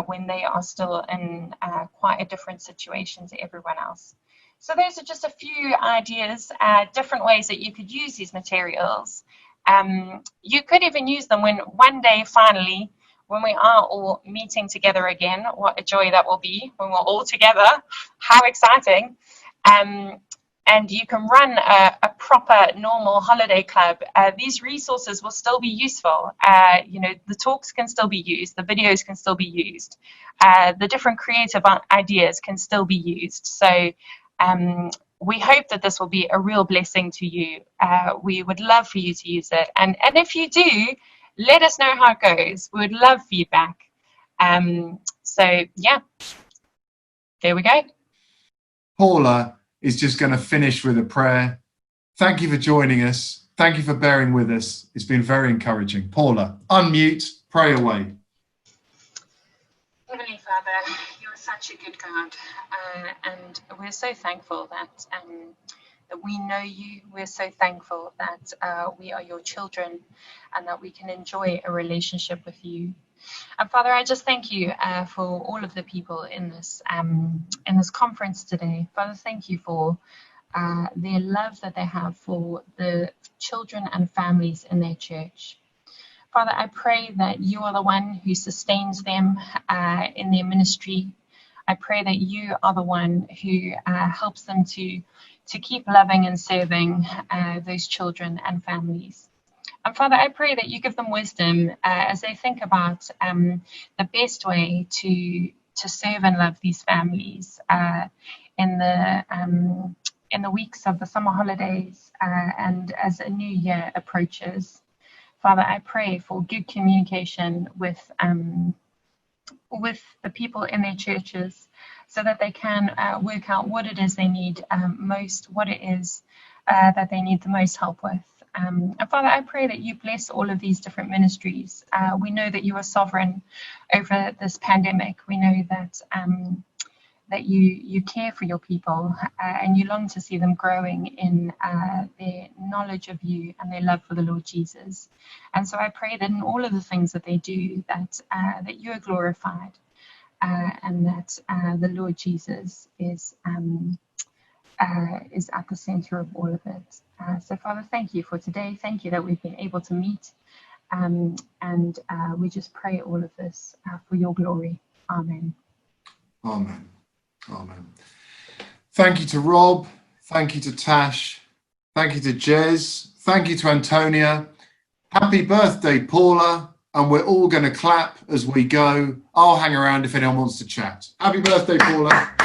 when they are still in quite a different situation to everyone else. So those are just a few ideas, different ways that you could use these materials. You could even use them when one day, finally, when we are all meeting together again. What a joy that will be when we're all together. How exciting. And you can run a proper normal holiday club. These resources will still be useful. The talks can still be used, the videos can still be used, the different creative ideas can still be used. So we hope that this will be a real blessing to you. We would love for you to use it. And if you do, let us know how it goes. We would love feedback. So, yeah, there we go. Paula is just going to finish with a prayer. Thank you for joining us. Thank you for bearing with us. It's been very encouraging. Paula, unmute, pray away. Heavenly Father, you are such a good God, and we're so thankful that we know you. We're so thankful that we are your children and that we can enjoy a relationship with you. And Father, I just thank you for all of the people in this conference today. Father, thank you for their love that they have for the children and families in their church. Father, I pray that you are the one who sustains them in their ministry. I pray that you are the one who helps them to keep loving and serving those children and families. And Father, I pray that you give them wisdom as they think about the best way to serve and love these families in the weeks of the summer holidays and as a new year approaches. Father, I pray for good communication with the people in their churches so that they can work out what it is they need most, what it is that they need the most help with. And Father, I pray that you bless all of these different ministries. We know that you are sovereign over this pandemic. We know that that you care for your people and you long to see them growing in their knowledge of you and their love for the Lord Jesus. And so I pray that in all of the things that they do, that you are glorified and that the Lord Jesus is at the center of all of it. So Father, thank you for today. Thank you that we've been able to meet. And we just pray all of this for your glory. Amen. Amen. Amen. Thank you to Rob. Thank you to Tash. Thank you to Jez. Thank you to Antonia. Happy birthday, Paula. And we're all going to clap as we go. I'll hang around if anyone wants to chat. Happy birthday, Paula.